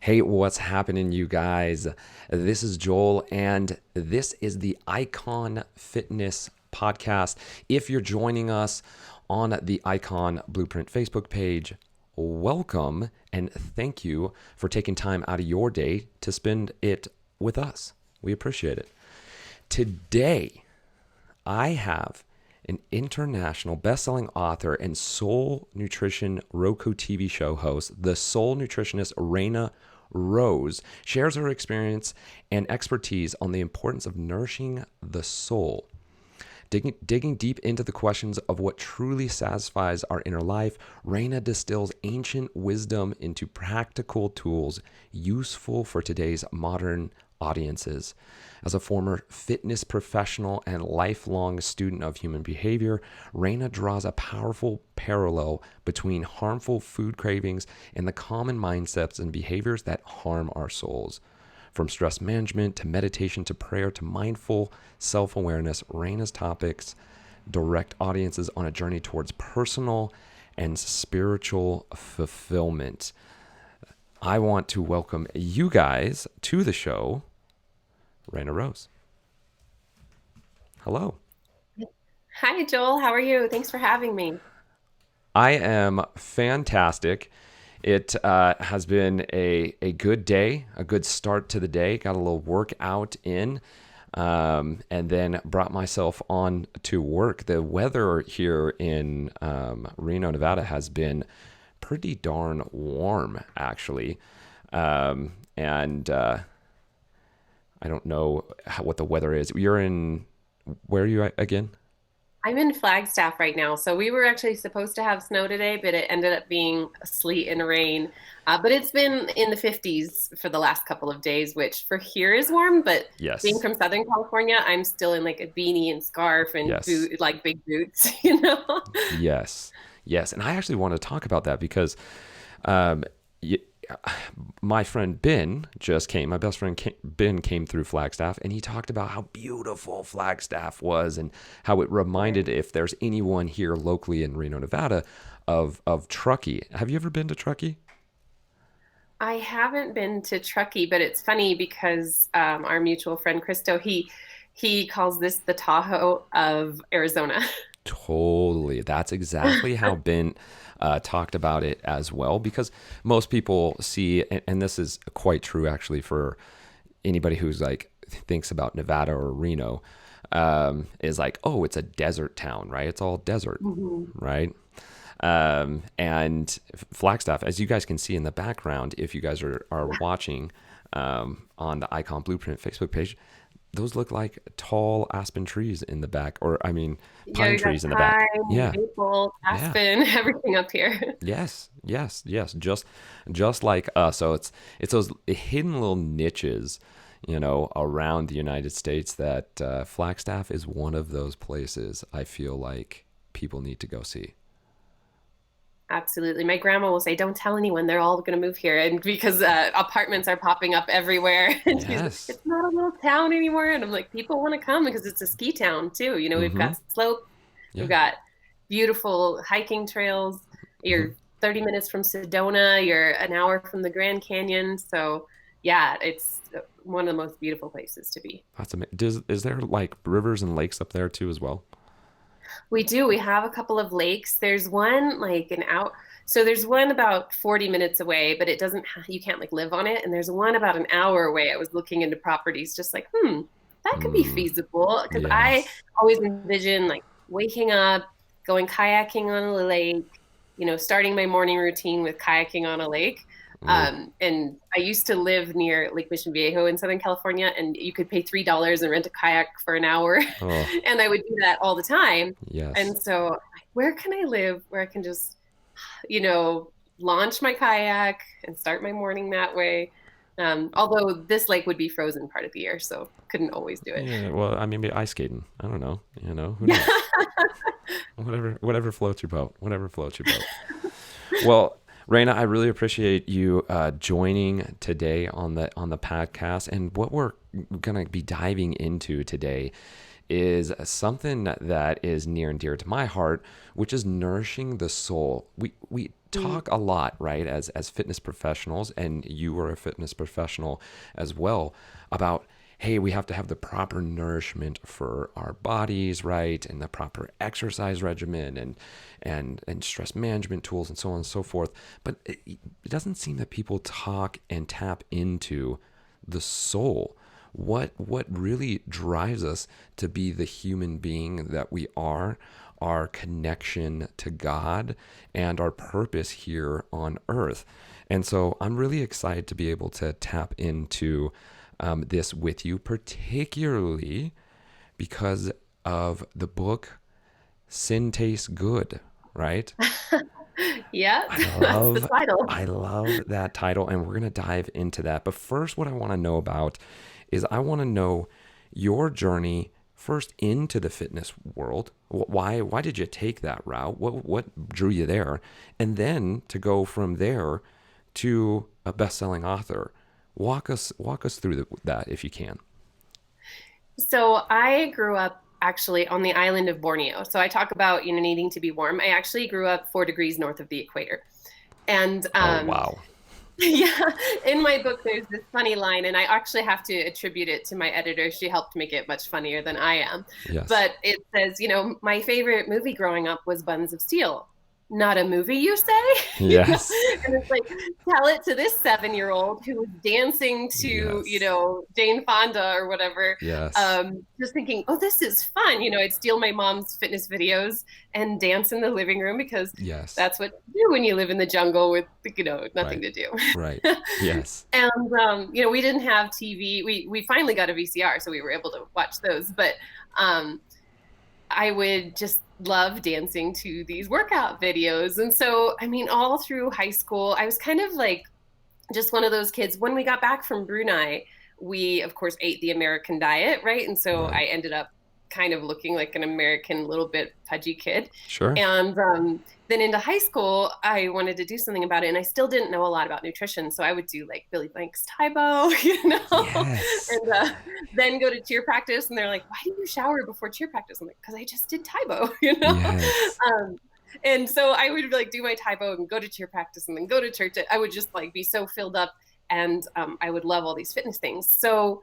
Hey, what's happening, you guys? This is Joel, and this is the Icon Fitness Podcast. If you're joining us on the Icon Blueprint Facebook page, welcome and thank you for taking time out of your day to spend it with us. We appreciate it. Today, I have an international best-selling author and Soul Nutrition Roku TV show host, the Soul nutritionist Reina shares her experience and expertise on the importance of nourishing the soul. Digging deep into the questions of what truly satisfies our inner life, Reina distills ancient wisdom into practical tools useful for today's modern audiences. As a former fitness professional and lifelong student of human behavior, Reina draws a powerful parallel between harmful food cravings and the common mindsets and behaviors that harm our souls. From stress management to meditation to prayer to mindful self-awareness, Reina's topics direct audiences on a journey towards personal and spiritual fulfillment. I want to welcome you guys to the show, Reina. Hello. Hi, Joel. How are you? Thanks for having me. I am fantastic. It has been a good day, a good start to the day. Got a little workout in, and then brought myself on to work. The weather here in Reno, Nevada has been pretty darn warm, actually. And I don't know what the weather is. Where are you at again? I'm in Flagstaff right now. So we were actually supposed to have snow today, but it ended up being sleet and rain. But it's been in the 50s for the last couple of days, which for here is warm. But being Yes. from Southern California, I'm still in like a beanie and scarf and Yes. like big boots, you know? Yes. Yes. And I actually want to talk about that because um, y- my friend Ben just came. My best friend Ben came through Flagstaff, and he talked about how beautiful Flagstaff was and how it reminded, if there's anyone here locally in Reno, Nevada, of Truckee. Have you ever been to Truckee? I haven't been to Truckee, but it's funny because our mutual friend Christo, he calls this the Tahoe of Arizona. Totally. That's exactly how Ben talked about it as well, because most people see, and this is quite true actually for anybody who's like thinks about Nevada or Reno, is like, oh, it's a desert town, right? It's all desert, Mhm. right? And Flagstaff, as you guys can see in the background, if you guys are watching on the Icon Blueprint Facebook page, those look like tall aspen trees in the back, or I mean, Yeah, pine we got trees in the back. pine, Yeah, maple, yeah, aspen, everything up here. yes, yes, yes. Just like us. So it's those hidden little niches, around the United States that Flagstaff is one of those places I feel like people need to go see. Absolutely. My grandma will say, "Don't tell anyone; they're all going to move here," and because apartments are popping up everywhere, and she's like, Yes. "It's not a little town anymore." And I'm like, "People want to come because it's a ski town too. You know, we've Mm-hmm. got slopes, we've Yeah. got beautiful hiking trails. Mm-hmm. You're 30 minutes from Sedona. You're an hour from the Grand Canyon. So, yeah, it's one of the most beautiful places to be." That's amazing. Is there like rivers and lakes up there too as well? We do. We have a couple of lakes. There's one like an out. So there's one about 40 minutes away, but it doesn't you can't like live on it. And there's one about an hour away. I was looking into properties just like, that could be Mm, feasible. Because I yes. always envision like waking up, going kayaking on a lake, starting my morning routine with kayaking on a lake. Ooh. And I used to live near Lake Mission Viejo in Southern California, and you could pay $3 and rent a kayak for an hour. Oh, And I would do that all the time. yes. And so, where can I live where I can just, you know, launch my kayak and start my morning that way? Although this lake would be frozen part of the year, so couldn't always do it. Yeah, well, I mean, maybe ice skating. I don't know. Who knows? Whatever floats your boat. Whatever floats your boat. Well, Raina, I really appreciate you joining today on the podcast. And what we're gonna be diving into today is something that is near and dear to my heart, which is nourishing the soul. We talk a lot, right, as fitness professionals, and you were a fitness professional as well, about, hey, we have to have the proper nourishment for our bodies, right, and the proper exercise regimen, and stress management tools, and so on and so forth. But it doesn't seem that people talk and tap into the soul. What really drives us to be the human being that we are, our connection to God, and our purpose here on earth. And so I'm really excited to be able to tap into this with you, particularly because of the book Sin Tastes Good, right? Yeah, I that's the love title. I love that title, and we're going to dive into that. But first, what I want to know about is, I want to know your journey first into the fitness world. Why did you take that route? What drew you there? And then to go from there to a best-selling author. Walk us through that if you can. So I grew up actually on the island of Borneo. So I talk about, needing to be warm. I actually grew up 4 degrees north of the equator. And Oh, wow. yeah, in my book, there's this funny line, and I actually have to attribute it to my editor. She helped make it much funnier than I am. Yes. But it says, my favorite movie growing up was Buns of Steel. Not a movie, you say? Yes. And it's like, tell it to this 7-year-old who was dancing to, Yes. Jane Fonda or whatever, Yes. just thinking, oh, this is fun. I'd steal my mom's fitness videos and dance in the living room because Yes. that's what you do when you live in the jungle with, nothing Right. to do. Right. Yes. And we didn't have TV. We finally got a VCR, so we were able to watch those. But I would just love dancing to these workout videos. And so, all through high school, I was kind of like just one of those kids. When we got back from Brunei, we, of course, ate the American diet, right? And so Right. I ended up kind of looking like an American, little bit pudgy kid. Sure. And then into high school, I wanted to do something about it. And I still didn't know a lot about nutrition. So I would do like Billy Blank's Tybo, Yes. and then go to cheer practice. And they're like, why do you shower before cheer practice? I'm like, because I just did Tybo, Yes. And so I would like do my Tybo and go to cheer practice and then go to church. I would just like be so filled up, and I would love all these fitness things. So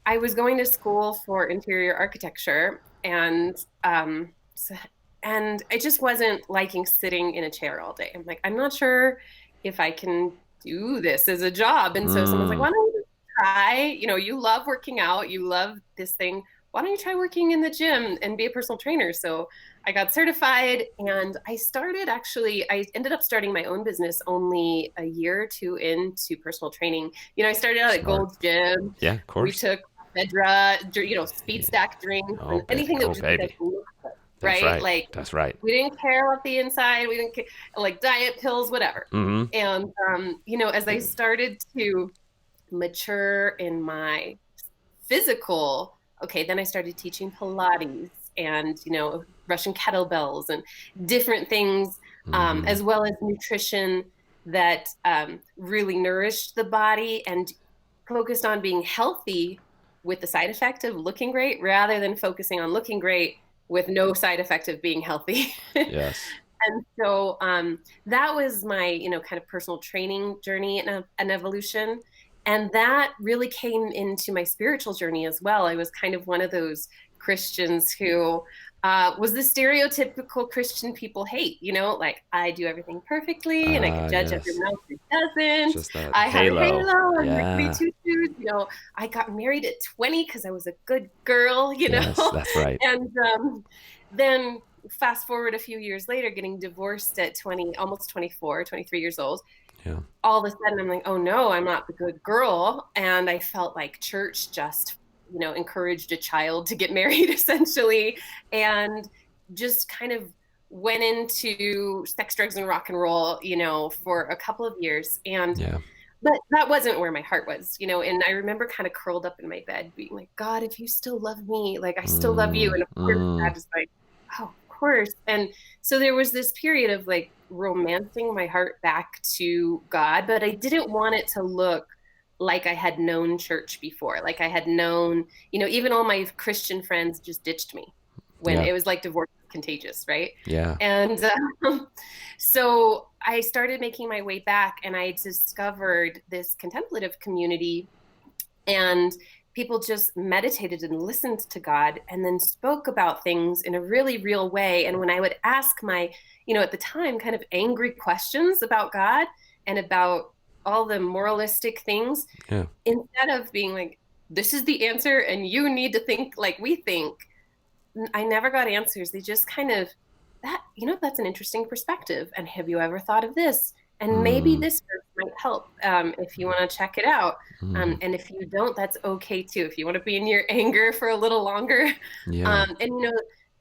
I was going to school for interior architecture, and I just wasn't liking sitting in a chair all day. I'm like, I'm not sure if I can do this as a job. And so someone's like, Mm. why don't you try? You love working out, you love this thing. Why don't you try working in the gym and be a personal trainer? So I got certified, and I ended up starting my own business only a year or two into personal training. I started out at Smart. Gold's Gym. Yeah, of We course. took Medra, speed Yeah. stack drinks, Oh, and anything that oh, would just make us baby. look good, That's right? right. Like That's right. we didn't care about the inside. We didn't care, like diet pills, whatever. Mm-hmm. And as I started to mature in my physical, okay, then I started teaching Pilates and Russian kettlebells and different things, Mm-hmm. as well as nutrition that really nourished the body and focused on being healthy with the side effect of looking great, rather than focusing on looking great with no side effect of being healthy. Yes. And so that was my, kind of personal training journey and an evolution. And that really came into my spiritual journey as well. I was kind of one of those Christians who was the stereotypical Christian people hate, like I do everything perfectly and I can Ah, judge yes. everyone else who doesn't. Just that I have a halo. halo and my goody Yeah. two shoes. I got married at 20 because I was a good girl, Yes, that's right. and then fast forward a few years later, getting divorced at 20, almost 24, 23 years old. Yeah. All of a sudden I'm like, oh no, I'm not the good girl. And I felt like church just, encouraged a child to get married essentially, and just kind of went into sex, drugs, and rock and roll, for a couple of years. Yeah. But that wasn't where my heart was, and I remember kind of curled up in my bed being like, God, if you still love me, like I still love you. And of course I was like, oh, of course. And so there was this period of like romancing my heart back to God, but I didn't want it to look like I had known church before. Like I had known, even all my Christian friends just ditched me when Yeah. it was like divorce contagious, right? Yeah. And so I started making my way back, and I discovered this contemplative community, and people just meditated and listened to God and then spoke about things in a really real way. And when I would ask my, at the time, kind of angry questions about God and about all the moralistic things, Yeah. instead of being like, this is the answer and you need to think like we think, I never got answers. They just kind of, that's an interesting perspective. And have you ever thought of this? And maybe Mm. this might help if you want to check it out. Mm. And if you don't, that's okay too. If you want to be in your anger for a little longer. Yeah.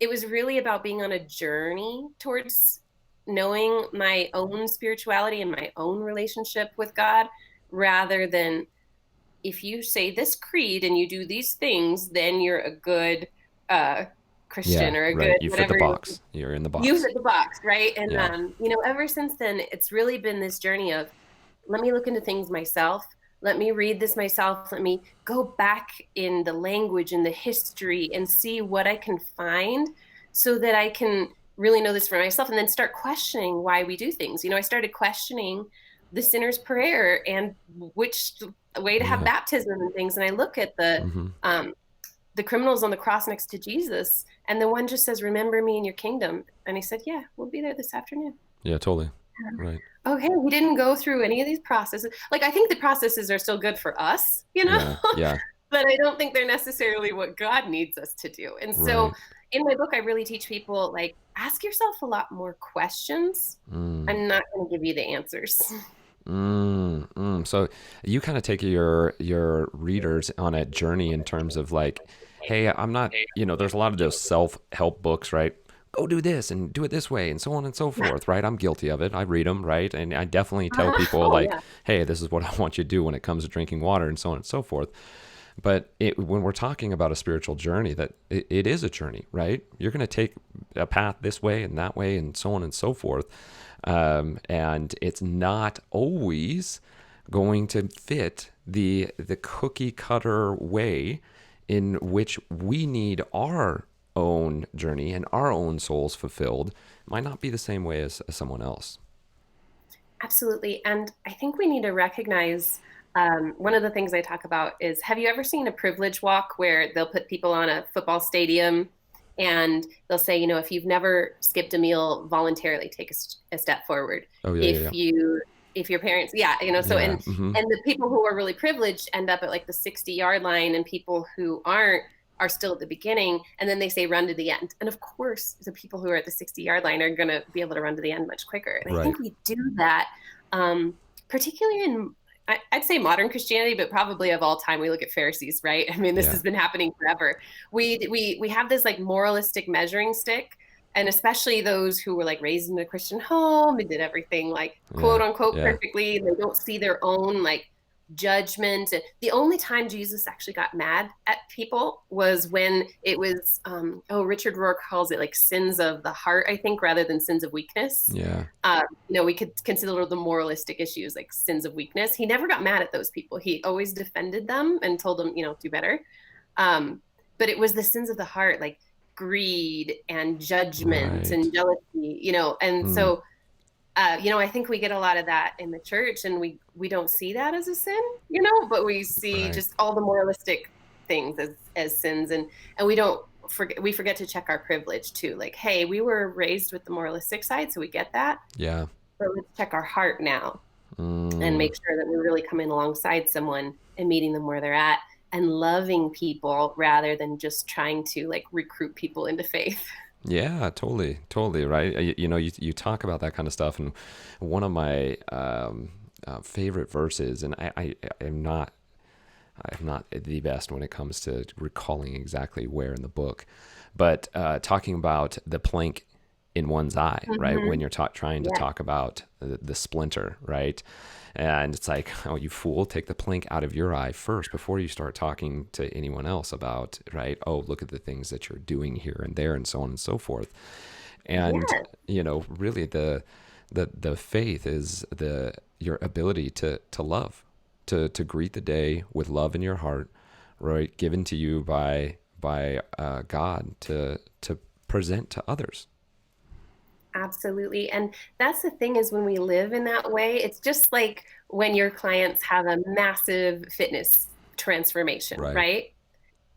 It was really about being on a journey towards knowing my own spirituality and my own relationship with God, rather than, if you say this creed and you do these things, then you're a good Yeah. Christian or a Right. good You fit the whatever. box. You're in the You box. fit the box, right? And Yeah. ever since then, it's really been this journey of, let me look into things myself. Let me read this myself. Let me go back in the language and the history and see what I can find, so that I can really know this for myself, and then start questioning why we do things. I started questioning the sinner's prayer and which way to have Yeah. baptism and things. And I look at Mm-hmm. the criminals on the cross next to Jesus, and the one just says, "Remember me in your kingdom." And he said, "Yeah, we'll be there this afternoon." Yeah, totally. Right. Okay, we didn't go through any of these processes. Like, I think the processes are still good for us, Yeah. Yeah. but I don't think they're necessarily what God needs us to do. And so Right. in my book, I really teach people, like, ask yourself a lot more questions. Mm. I'm not going to give you the answers. So you kind of take your readers on a journey in terms of like, hey, I'm not, there's a lot of those self-help books, right? Go do this and do it this way and so on and so forth, right? I'm guilty of it. I read them, right? And I definitely tell people Oh, like, yeah. hey, this is what I want you to do when it comes to drinking water and so on and so forth. But when we're talking about a spiritual journey, that it is a journey, right? You're going to take a path this way and that way and so on and so forth. And it's not always going to fit the cookie cutter way in which we need our own journey and our own souls fulfilled. It might not be the same way as someone else. Absolutely. And I think we need to recognize, one of the things I talk about is, have you ever seen a privilege walk where they'll put people on a football stadium and they'll say, if you've never skipped a meal, voluntarily take a step forward. Oh yeah, yeah, If your parents, so, yeah. Mm-hmm. and the people who are really privileged end up at like the 60-yard line, and people who aren't are still at the beginning, and then they say run to the end. And of course, the people who are at the 60-yard line are going to be able to run to the end much quicker. And I Right. think we do that, particularly in, I'd say modern Christianity, but probably of all time. We look at Pharisees, right? I mean, this Yeah. has been happening forever. We have this like moralistic measuring stick, and especially those who were like raised in a Christian home and did everything like quote unquote Yeah. perfectly. They don't see their own like judgment. The only time Jesus actually got mad at people was when it was, Richard Rohr calls it like sins of the heart, I think, rather than sins of weakness. Yeah. We could consider the moralistic issues like sins of weakness. He never got mad at those people. He always defended them and told them, do better. But it was the sins of the heart, like greed and judgment Right. and jealousy, and so I think we get a lot of that in the church, and we don't see that as a sin, but we see Right. just all the moralistic things as sins, and we forget to check our privilege too. Like, hey, we were raised with the moralistic side, so we get that. Yeah. But let's check our heart now and make sure that we're really coming alongside someone and meeting them where they're at and loving people rather than just trying to like recruit people into faith. Yeah, totally, right? You talk about that kind of stuff, and one of my favorite verses, and I'm not the best when it comes to recalling exactly where in the book, but talking about the plank in one's eye, right? Mm-hmm. When you're trying to talk about the splinter, right? And it's like, oh, you fool, take the plank out of your eye first before you start talking to anyone else about, right? Oh, look at the things that you're doing here and there and so on and so forth. And, really the faith is your ability to love, to greet the day with love in your heart, right? Given to you by God to present to others. Absolutely. And that's the thing is when we live in that way, it's just like when your clients have a massive fitness transformation, Right. right?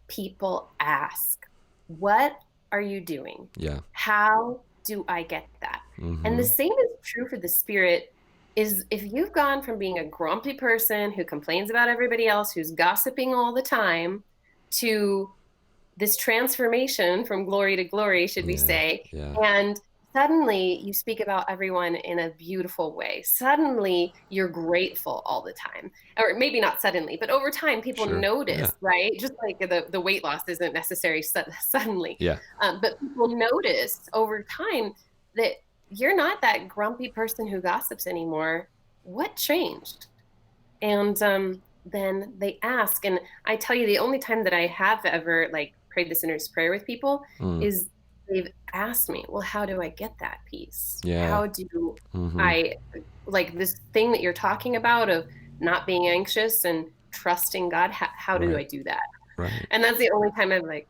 People ask, what are you doing? Yeah. How do I get that? And the Mm-hmm. same is true for the spirit is if you've gone from being a grumpy person who complains about everybody else, who's gossiping all the time, to this transformation from glory to glory, should we Yeah. say, Yeah. and suddenly you speak about everyone in a beautiful way. Suddenly you're grateful all the time. Or maybe not suddenly, but over time people Sure. Yeah. notice, right? Just like the weight loss isn't necessary suddenly. Yeah. But people notice over time that you're not that grumpy person who gossips anymore. What changed? And then they ask, and I tell you, the only time that I have ever like prayed the sinner's prayer with people Mm. is they've asked me, well, how do I get that peace? Yeah. How do Mm-hmm. I like this thing that you're talking about of not being anxious and trusting God? How do Right. I do that? Right. And that's the only time I'm like,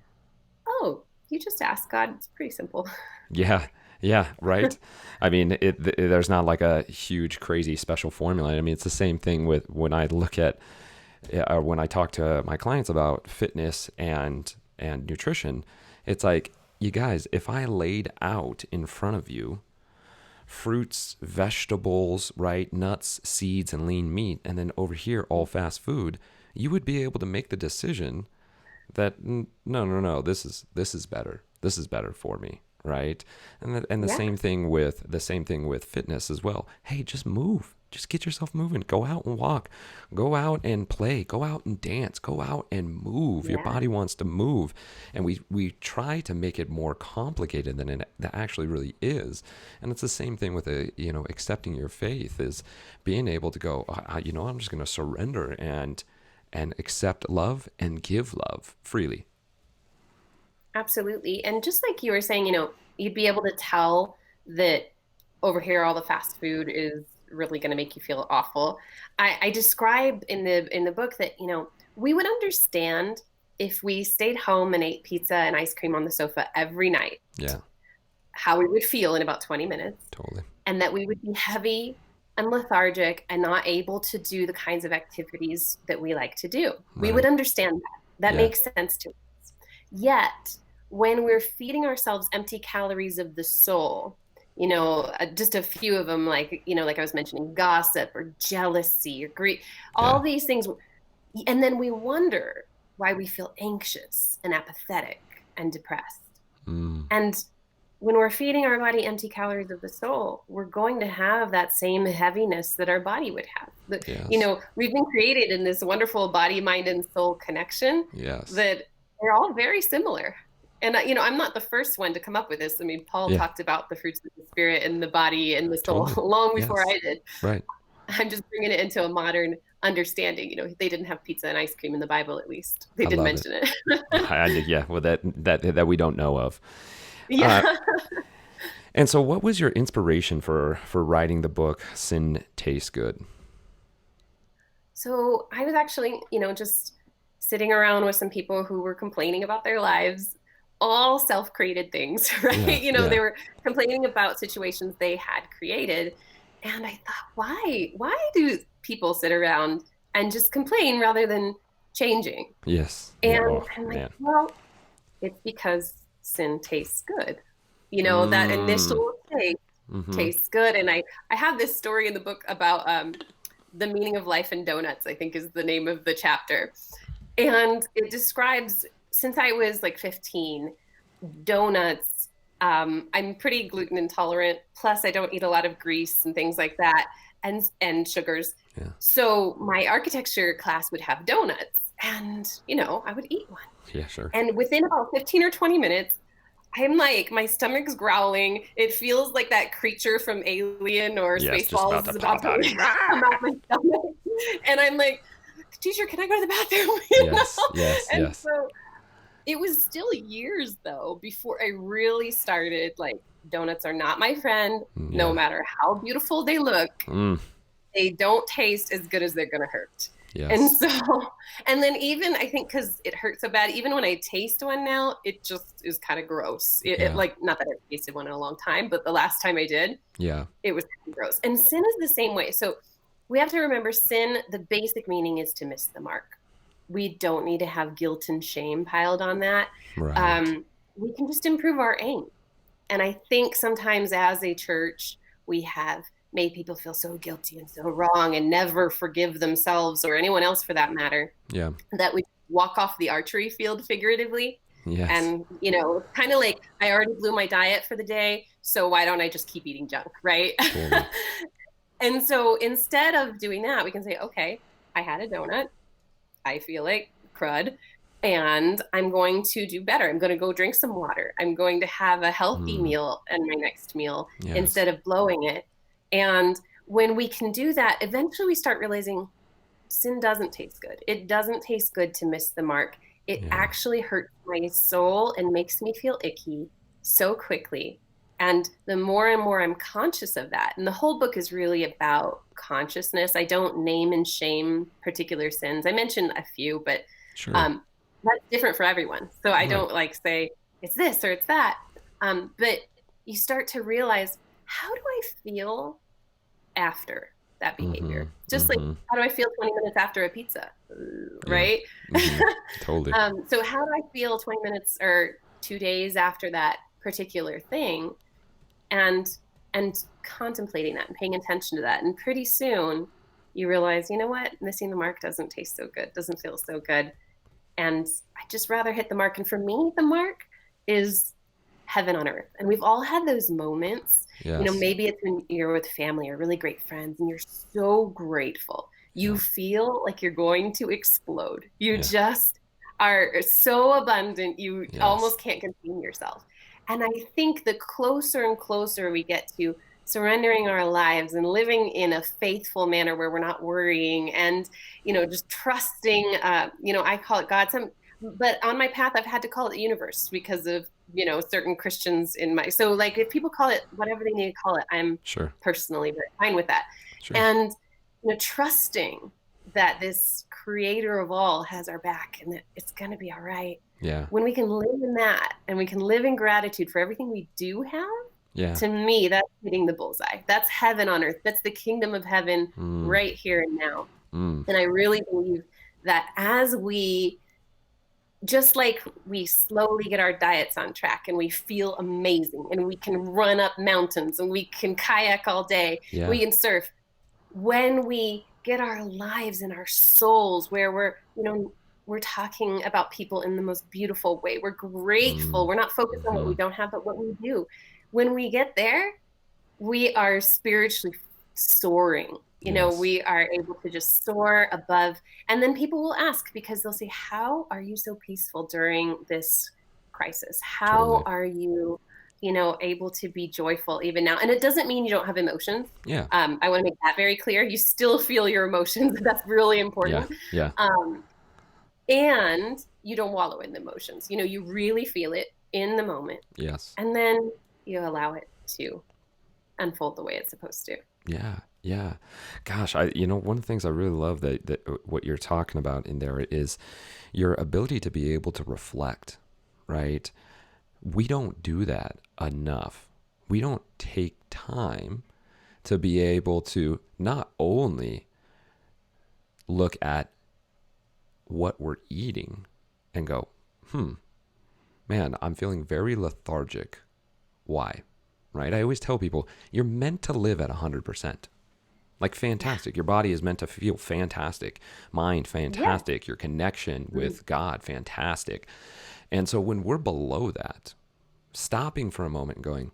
oh, you just ask God. It's pretty simple. Yeah. Yeah. Right. I mean, there's not like a huge, crazy special formula. I mean, it's the same thing with when I look at, when I talk to my clients about fitness and nutrition. It's like, you guys, if I laid out in front of you fruits, vegetables, right, nuts, seeds, and lean meat, and then over here all fast food, you would be able to make the decision that no, this is better. This is better for me, right? And the Yeah. same thing with fitness as well. Hey, just move. Just get yourself moving. Go out and walk. Go out and play. Go out and dance. Go out and move. Your Yeah. body wants to move. And we try to make it more complicated than it actually really is. And it's the same thing with accepting your faith is being able to go, I'm just going to surrender and accept love and give love freely. Absolutely. And just like you were saying, you'd be able to tell that over here all the fast food is really going to make you feel awful. I describe in the book that, we would understand if we stayed home and ate pizza and ice cream on the sofa every night, Yeah, how we would feel in about 20 minutes, totally. and that we would be heavy and lethargic and not able to do the kinds of activities that we like to do. We would Right. understand that. That Yeah. makes sense to us. Yet, when we're feeding ourselves empty calories of the soul, just a few of them, like I was mentioning, gossip or jealousy or greed, all Yeah. these things. And then we wonder why we feel anxious and apathetic and depressed. Mm. And when we're feeding our body empty calories of the soul, we're going to have that same heaviness that our body would have. Yes. We've been created in this wonderful body, mind, and soul connection Yes. that they're all very similar. And, I'm not the first one to come up with this. I mean, Paul Yeah. talked about the fruits of the spirit and the body and the soul Totally. long before Yes. I did. Right. I'm just bringing it into a modern understanding. They didn't have pizza and ice cream in the Bible, at least. They I did love it. mention it. Yeah. Well, that we don't know of. Yeah. And so, what was your inspiration for writing the book Sin Tastes Good? So I was actually, just sitting around with some people who were complaining about their lives, all self-created things, right? Yeah. They Yeah. were complaining about situations they had created. And I thought, why do people sit around and just complain rather than changing? Yes. Yeah. And Oh I'm like, man. well, it's because sin tastes good. That Mm. initial taste Mm-hmm. tastes good. And I have this story in the book about the meaning of life in donuts, I think is the name of the chapter. And it describes, since I was like 15, donuts. I'm pretty gluten intolerant. Plus, I don't eat a lot of grease and things like that, and sugars. Yeah. So my architecture class would have donuts, and I would eat one. Yeah. Sure. And within about 15 or 20 minutes, I'm like, my stomach's growling. It feels like that creature from Alien or Yes. Just about Spaceballs to is about pop out. to come out my stomach. And I'm like, teacher, can I go to the bathroom? Yes. Yes. And Yes. so it was still years, though, before I really started, like, donuts are not my friend. No Yeah. matter how beautiful they look, Mm. they don't taste as good as they're going to hurt. And Yes. so, and then even I think because it hurts so bad, even when I taste one now, it just is kind of gross. It Yeah. like, not that I've tasted one in a long time, but the last time I did, Yeah. it was gross. And sin is the same way. So we have to remember sin, the basic meaning is to miss the mark. We don't need to have guilt and shame piled on that. Right. Um, we can just improve our aim. And I think sometimes as a church, we have made people feel so guilty and so wrong and never forgive themselves or anyone else for that matter, Yeah. that we walk off the archery field figuratively. Yes. And, kind of like, I already blew my diet for the day, so why don't I just keep eating junk, right? Totally. And so instead of doing that, we can say, okay, I had a donut. I feel like crud. And I'm going to do better. I'm going to go drink some water. I'm going to have a healthy Mm. meal and my next meal Yes. instead of blowing it. And when we can do that, eventually we start realizing sin doesn't taste good. It doesn't taste good to miss the mark. It Yeah. actually hurts my soul and makes me feel icky so quickly. And the more and more I'm conscious of that, and the whole book is really about consciousness. I don't name and shame particular sins. I mentioned a few, but Sure. um, that's different for everyone. So I Right. don't like say it's this or it's that. But you start to realize, how do I feel after that Mm-hmm. behavior? Just like, Mm-hmm. how do I feel 20 minutes after a pizza? Yeah. Right? Mm-hmm. Totally. So how do I feel 20 minutes or 2 days after that particular thing? And contemplating that and paying attention to that. And pretty soon you realize, you know what? Missing the mark doesn't taste so good, doesn't feel so good. And I just rather hit the mark. And for me, the mark is heaven on earth. And we've all had those moments. Yes. Maybe it's when you're with family or really great friends and you're so grateful. You Yeah. feel like you're going to explode. You Yeah. just are so abundant, you Yes. almost can't contain yourself. And I think the closer and closer we get to surrendering our lives and living in a faithful manner where we're not worrying and just trusting, I call it God. But on my path I've had to call it the universe because of certain Christians in my, so like if people call it whatever they need to call it, I'm Sure. personally very fine with that. Sure. And trusting that this creator of all has our back and that it's going to be all right. Yeah. When we can live in that and we can live in gratitude for everything we do have, Yeah. to me, that's hitting the bullseye. That's heaven on earth. That's the kingdom of heaven Mm. right here and now. Mm. And I really believe that as we, just like we slowly get our diets on track and we feel amazing and we can run up mountains and we can kayak all day, Yeah. we can surf. When we get our lives and our souls where we're talking about people in the most beautiful way, we're grateful, Mm. we're not focused on what Mm-hmm. we don't have, but what we do. When we get there, we are spiritually soaring. Yes. We are able to just soar above. And then people will ask because they'll say, how are you so peaceful during this crisis? How Totally. are you, able to be joyful even now? And it doesn't mean you don't have emotions. Yeah. I want to make that very clear. You still feel your emotions. That's really Yeah. important. Yeah. And you don't wallow in the emotions. You really feel it in the moment. Yes. And then you allow it to unfold the way it's supposed to. Yeah. Yeah. Gosh, one of the things I really love that what you're talking about in there is your ability to be able to reflect, right? We don't do that enough. We don't take time to be able to not only look at what we're eating and go, man, I'm feeling very lethargic. Why? Right? I always tell people, you're meant to live at 100%. Like fantastic. Your body is meant to feel fantastic. Mind, fantastic. Your connection with God, fantastic. And so when we're below that, stopping for a moment and going,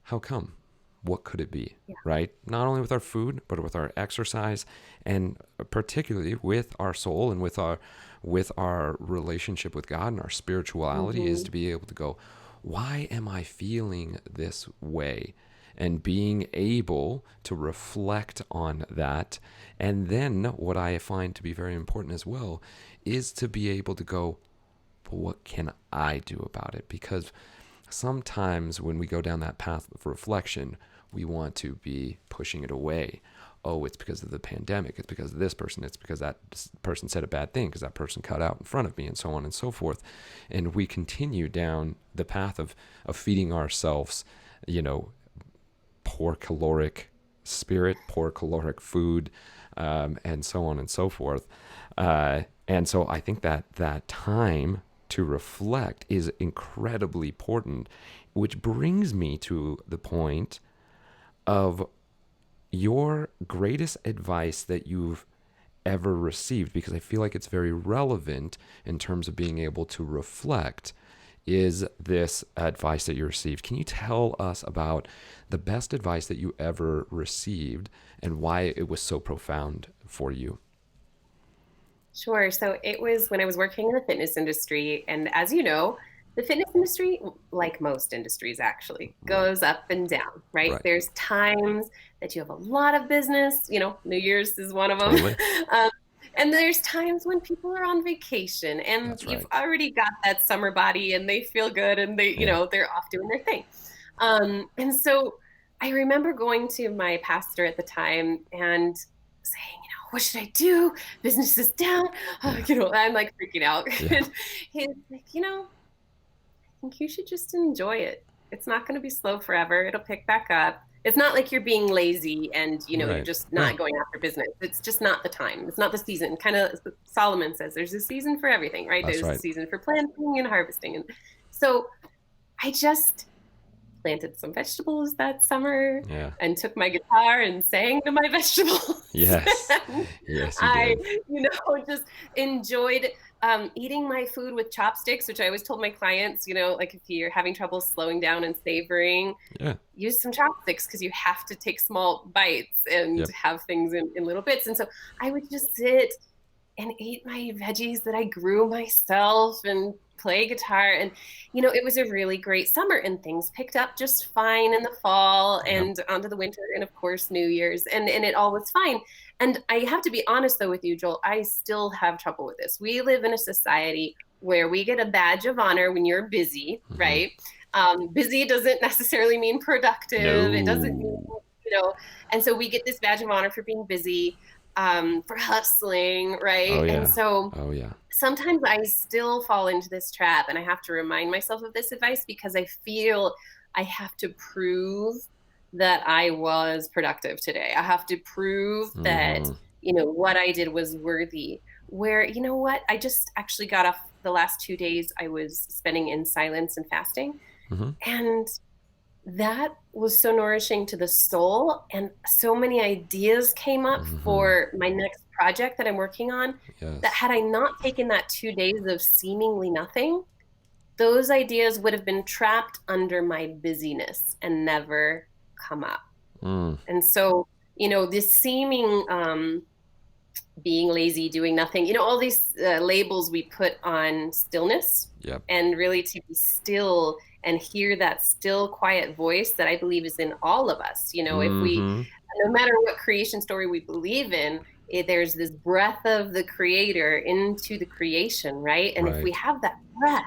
how come? What could it be? Yeah. Right? Not only with our food, but with our exercise, and particularly with our soul and with our relationship with God and our spirituality, is to be able to go, why am I feeling this way? And being able to reflect on that. And then what I find to be very important as well is to be able to go, but what can I do about it? Because sometimes when we go down that path of reflection, we want to be pushing it away. oh, it's because of the pandemic, it's because of this person, it's because that person said a bad thing, because that person cut out in front of me, and so on and so forth. And we continue down the path of feeding ourselves, poor caloric spirit, poor caloric food, and so on and so forth. And so I think that time to reflect is incredibly important, which brings me to the point of your greatest advice that you've ever received, because I feel like it's very relevant in terms of being able to reflect, is this advice that you received. Can you tell us about the best advice that you ever received and why it was so profound for you? Sure. So it was when I was working in the fitness industry. And as you know, the fitness industry, like most industries actually, Right. goes up and down, right? Right. There's times that you have a lot of business, New Year's is one of them. Totally. um, and there's times when people are on vacation and That's you've right. already got that summer body and they feel good and Yeah. they're off doing their thing. And so I remember going to my pastor at the time and saying, what should I do? Business is down. Yeah. I'm like freaking out. Yeah. And he's like, I think you should just enjoy it. It's not going to be slow forever. It'll pick back up. It's not like you're being lazy and, you're Right. just No, not going after business. It's just not the time. It's not the season. Kind of Solomon says there's a season for everything, right? that's There's a right. season for planting and harvesting. And so I just planted some vegetables that summer Yeah. and took my guitar and sang to my vegetables. Yes. And Yes, you I, did. just enjoyed eating my food with chopsticks, which I always told my clients, like if you're having trouble slowing down and savoring, Yeah. use some chopsticks because you have to take small bites and Yep. have things in little bits. And so I would just sit and ate my veggies that I grew myself and play guitar. And, it was a really great summer and things picked up just fine in the fall Yep. and onto the winter and of course New Year's and it all was fine. And I have to be honest though with you, Joel, I still have trouble with this. We live in a society where we get a badge of honor when you're busy, Mm-hmm. right? Busy doesn't necessarily mean productive. It doesn't mean, No. and so we get this badge of honor for being busy, for hustling, Oh right? And yeah. so Oh yeah. sometimes I still fall into this trap and I have to remind myself of this advice because I feel I have to prove that I was productive today. I have to prove that, Mm-hmm. what I did was worthy. Where, what? I just actually got off the last 2 days I was spending in silence and fasting. Mm-hmm. And that was so nourishing to the soul. And so many ideas came up Mm-hmm. for my next project that I'm working on that Yes. had I not taken that 2 days of seemingly nothing, those ideas would have been trapped under my busyness and never come up. Mm. And so, this seeming being lazy, doing nothing, all these labels we put on stillness Yep. and really to be still and hear that still quiet voice that I believe is in all of us. If we, Mm-hmm. no matter what creation story we believe in, there's this breath of the creator into the creation, right? And if we Right. have that breath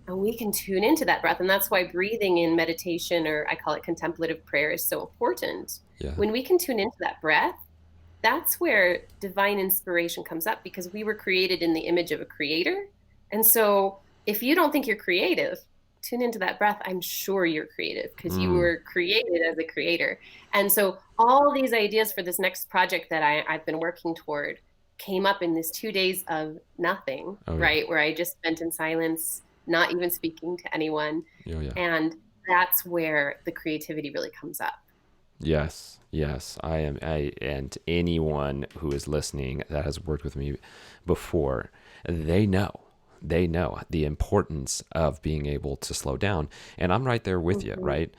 and we can tune into that breath, and that's why breathing in meditation, or I call it contemplative prayer, is so important. Yeah. When we can tune into that breath, that's where divine inspiration comes up because we were created in the image of a creator. And so if you don't think you're creative, tune into that breath. I'm sure you're creative because you Mm. were created as a creator. And so all these ideas for this next project that I've been working toward came up in this 2 days of nothing, Oh yeah. right? Where I just spent in silence, not even speaking to anyone. Oh yeah. And that's where the creativity really comes up. Yes, yes, and anyone who is listening that has worked with me before, they know the importance of being able to slow down. And I'm right there with you, Mhm. right?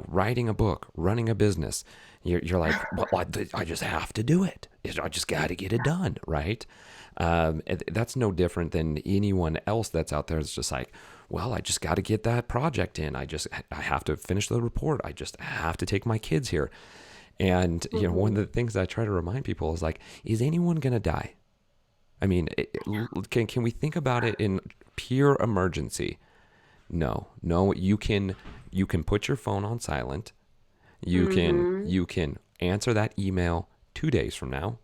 Writing a book, running a business, you're like, well, I just have to do it. I just got to get it done, right? That's no different than anyone else that's out there. It's just like, well, I just got to get that project in. I have to finish the report. I just have to take my kids here. And, one of Mhm. the things I try to remind people is like, is anyone going to die? I mean, can we think about it in pure emergency? No, no, you can put your phone on silent. You can Mhm. you can answer that email 2 days from now,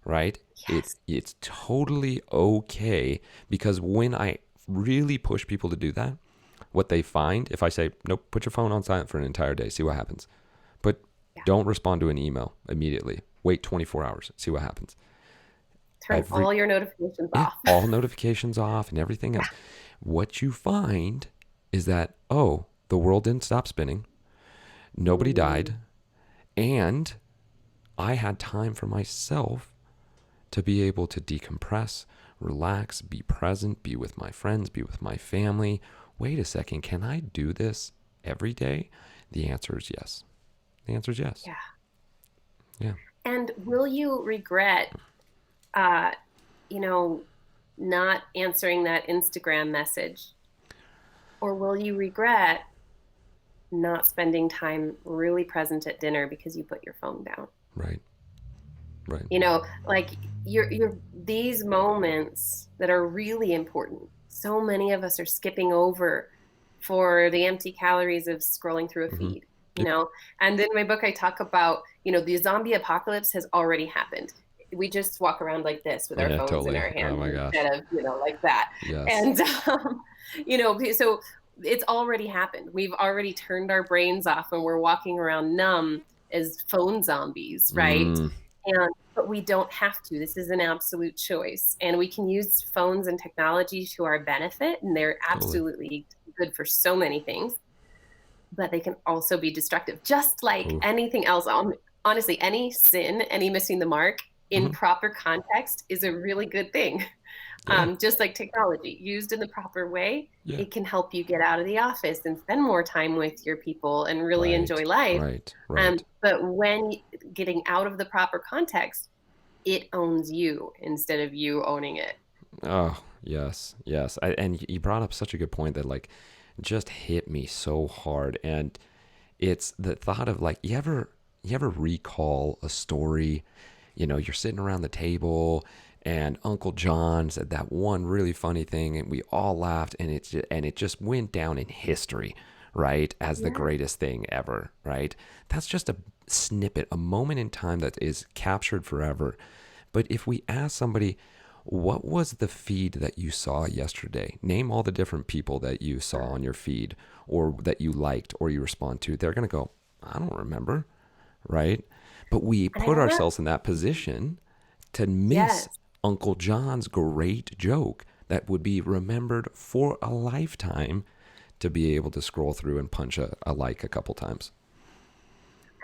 right? Yes. It's totally okay, because when I really push people to do that, what they find, if I say, nope, put your phone on silent for an entire day, see what happens. But Yeah. don't respond to an email immediately. Wait 24 hours, see what happens. Turn all your notifications Yeah, off. all notifications off and everything else. What you find is that, oh, the world didn't stop spinning. Nobody died. And I had time for myself to be able to decompress, relax, be present, be with my friends, be with my family. Wait a second, can I do this every day? The answer is yes. The answer is yes. Yeah. Yeah. And will you regret, uh, you know, not answering that Instagram message? Or will you regret not spending time really present at dinner because you put your phone down? Right. Right. Like you're these moments that are really important. So many of us are skipping over for the empty calories of scrolling through a Mm-hmm. feed, Yep. And in my book, I talk about, the zombie apocalypse has already happened. We just walk around like this with our Yeah, phones in totally. our Oh hands my gosh. instead of, like that. Yes. And, so it's already happened. We've already turned our brains off and we're walking around numb as phone zombies, right? Mm, But we don't have to. This is an absolute choice. And we can use phones and technology to our benefit, and they're totally. absolutely good for so many things. But they can also be destructive, just like Ooh. anything else. Honestly, any sin, any missing the mark in Mm-hmm. proper context is a really good thing. Yeah. Just like technology, used in the proper way, Yeah. it can help you get out of the office and spend more time with your people and really Right. enjoy life. Right. Right. But when getting out of the proper context, it owns you instead of you owning it. Oh, yes. Yes. And you brought up such a good point that like just hit me so hard. And it's the thought of like, you ever recall a story, you're sitting around the table and Uncle John said that one really funny thing and we all laughed, and it just went down in history, right? As the Yeah. greatest thing ever, right? That's just a snippet, a moment in time that is captured forever. But if we ask somebody, what was the feed that you saw yesterday? Name all the different people that you saw on your feed or that you liked or you respond to. They're going to go, I don't remember, right? But we And I put want to, ourselves in that position to miss yes. Uncle John's great joke that would be remembered for a lifetime, to be able to scroll through and punch a like a couple times.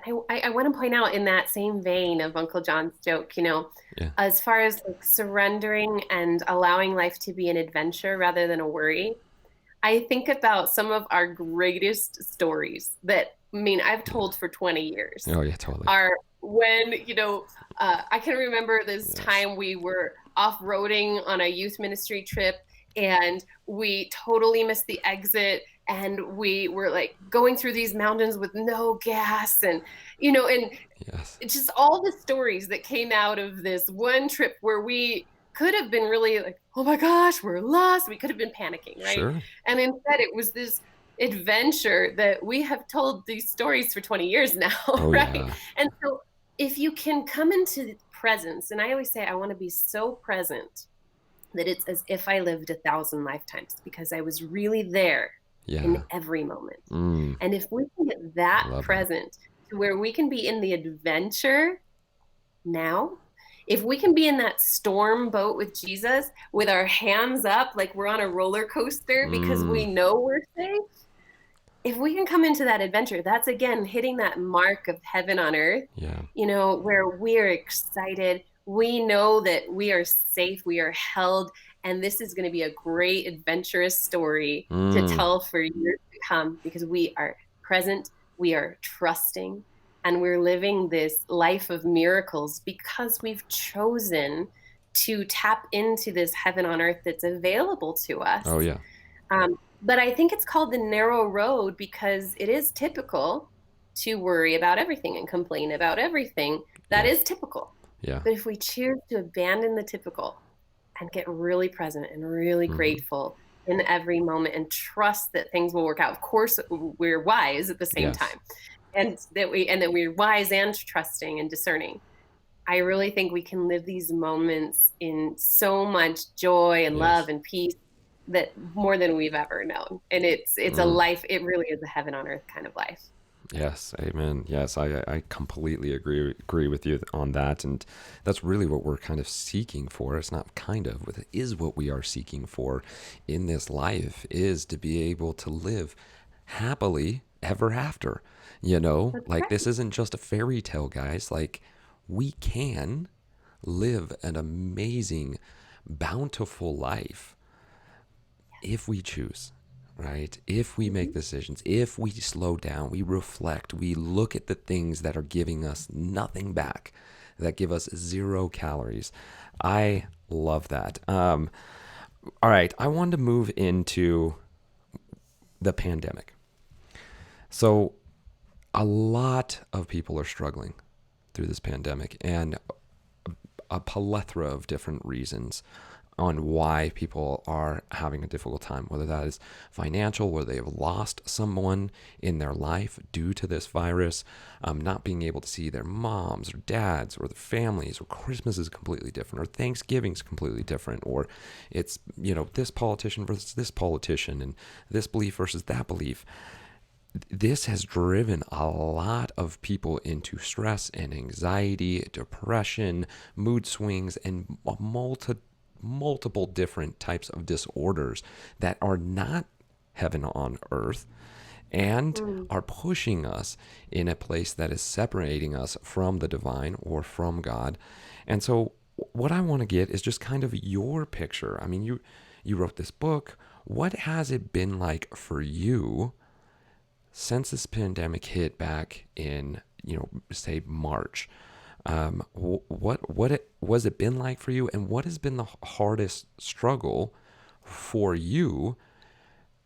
I want to point out in that same vein of Uncle John's joke, Yeah. as far as like surrendering and allowing life to be an adventure rather than a worry, I think about some of our greatest stories that, I've Yeah. told for 20 years Oh, yeah, totally. are when, I can remember this Yes. time we were off-roading on a youth ministry trip and we totally missed the exit and we were like going through these mountains with no gas and Yes. it's just all the stories that came out of this one trip where we could have been really like, oh my gosh, we're lost. We could have been panicking, right? Sure. And instead, it was this adventure that we have told these stories for 20 years now, Oh, right? yeah. And so, if you can come into the presence, and I always say, I want to be so present that it's as if I lived 1,000 lifetimes because I was really there Yeah. in every moment. Mm, And if we can get I that love that. present to where we can be in the adventure now, if we can be in that storm boat with Jesus with our hands up like we're on a roller coaster because Mm, we know we're safe, if we can come into that adventure, that's again hitting that mark of heaven on earth, yeah. where we're excited. We know that we are safe, we are held, and this is going to be a great adventurous story to Mm, tell for years to come because we are present, we are trusting, and we're living this life of miracles because we've chosen to tap into this heaven on earth that's available to oh, us. yeah. But I think it's called the narrow road because it is typical to worry about everything and complain about everything. That Yeah. is typical. Yeah. But if we choose to abandon the typical and get really present and really Mm-hmm. grateful in every moment and trust that things will work out, of course, we're wise at the same Yes. time. and that we're wise and trusting and discerning. I really think we can live these moments in so much joy and love Yes. and peace that more than we've ever known. And it's a Mm. life, it really is a heaven on earth kind of life. Yes, amen. Yes, I completely agree with you on that, and that's really what we're kind of seeking for. It's not kind of, it is what we are seeking for in this life, is to be able to live happily ever after. You know, That's like this right. isn't just a fairy tale, guys. Like we can live an amazing, bountiful life if we choose, right? If we make Mhm. decisions, if we slow down, we reflect, we look at the things that are giving us nothing back, that give us 0 calories. I love that. All right, I wanted to move into the pandemic. So, a lot of people are struggling through this pandemic, and a plethora of different reasons on why people are having a difficult time, whether that is financial, where they have lost someone in their life due to this virus, not being able to see their moms or dads or their families, or Christmas is completely different, or Thanksgiving's completely different, or it's, you know, this politician versus this politician and this belief versus that belief. This has driven a lot of people into stress and anxiety, depression, mood swings, and multiple different types of disorders that are not heaven on earth and Mm. are pushing us in a place that is separating us from the divine or from God. And so what I want to get is just kind of your picture. I mean, you wrote this book. What has it been like for you since this pandemic hit back in, you know, say March? What was it been like for you, and what has been the hardest struggle for you,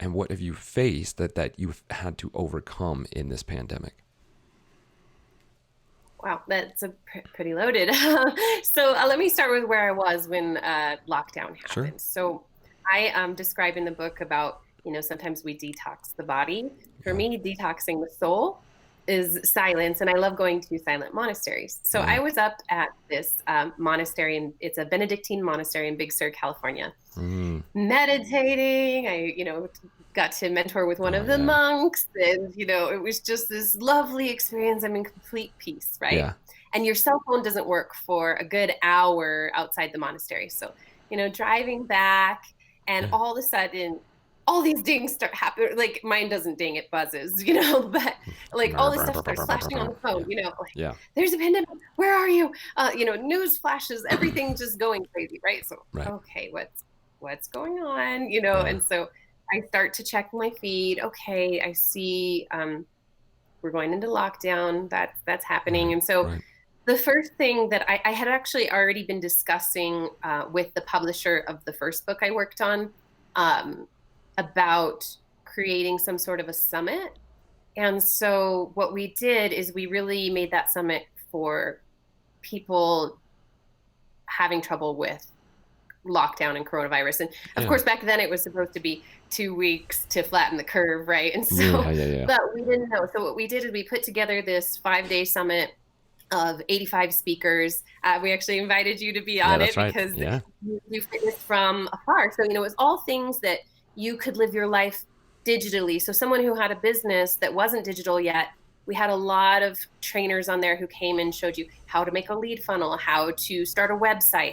and what have you faced that you've had to overcome in this pandemic? Wow, that's a pretty loaded. So let me start with where I was when lockdown Sure. happened. So I describe in the book about, sometimes we detox the body. For Yeah. me, detoxing the soul is silence, and I love going to silent monasteries. So Yeah. I was up at this monastery, and it's a Benedictine monastery in Big Sur, California, Mm. meditating. I got to mentor with one Oh of the yeah. monks, and it was just this lovely experience. I'm in complete peace, right? Yeah. And your cell phone doesn't work for a good hour outside the monastery. So, driving back, and Yeah. all of a sudden, all these dings start happening. Like mine doesn't ding, it buzzes, but like all this stuff starts flashing on the phone, Yeah. like Yeah. there's a pandemic. Where are you? News flashes, everything just going crazy, right? So, Right. okay, what's going on? Yeah. And so I start to check my feed. Okay, I see we're going into lockdown. That's happening. Right. And so Right. the first thing that I had actually already been discussing with the publisher of the first book I worked on um, about creating some sort of a summit. And so what we did is we really made that summit for people having trouble with lockdown and coronavirus. And of Yeah. course, back then it was supposed to be 2 weeks to flatten the curve, right? And Yeah. so, Yeah. Yeah. but we didn't know. So what we did is we put together this 5-day summit of 85 speakers. We actually invited you to be Yeah. on it That's right. because Yeah. you do fitness from afar. So, it's all things that you could live your life digitally. So someone who had a business that wasn't digital yet, we had a lot of trainers on there who came and showed you how to make a lead funnel, how to start a website,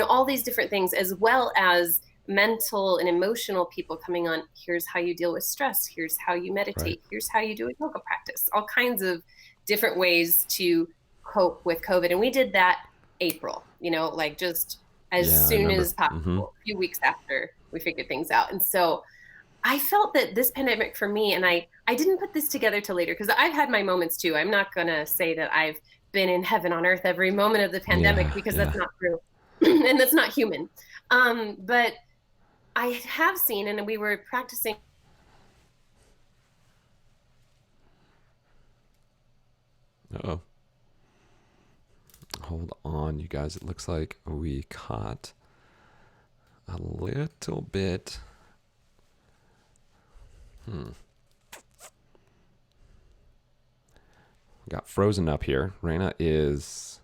all these different things, as well as mental and emotional people coming on. Here's how you deal with stress. Here's how you Right. meditate. Here's how you do a yoga practice. All kinds of different ways to cope with COVID. And we did that April, like just as Yeah. I soon remember. as Mm-hmm. possible, a few weeks after we figured things out. And so I felt that this pandemic for me, and I didn't put this together till later because I've had my moments too. I'm not going to say that I've been in heaven on earth every moment of the pandemic Yeah. because Yeah. that's not true. And that's not human. But I have seen, and we were practicing. Uh-oh. Hold on, you guys. It looks like we caught a little bit. got frozen up here. Reina is,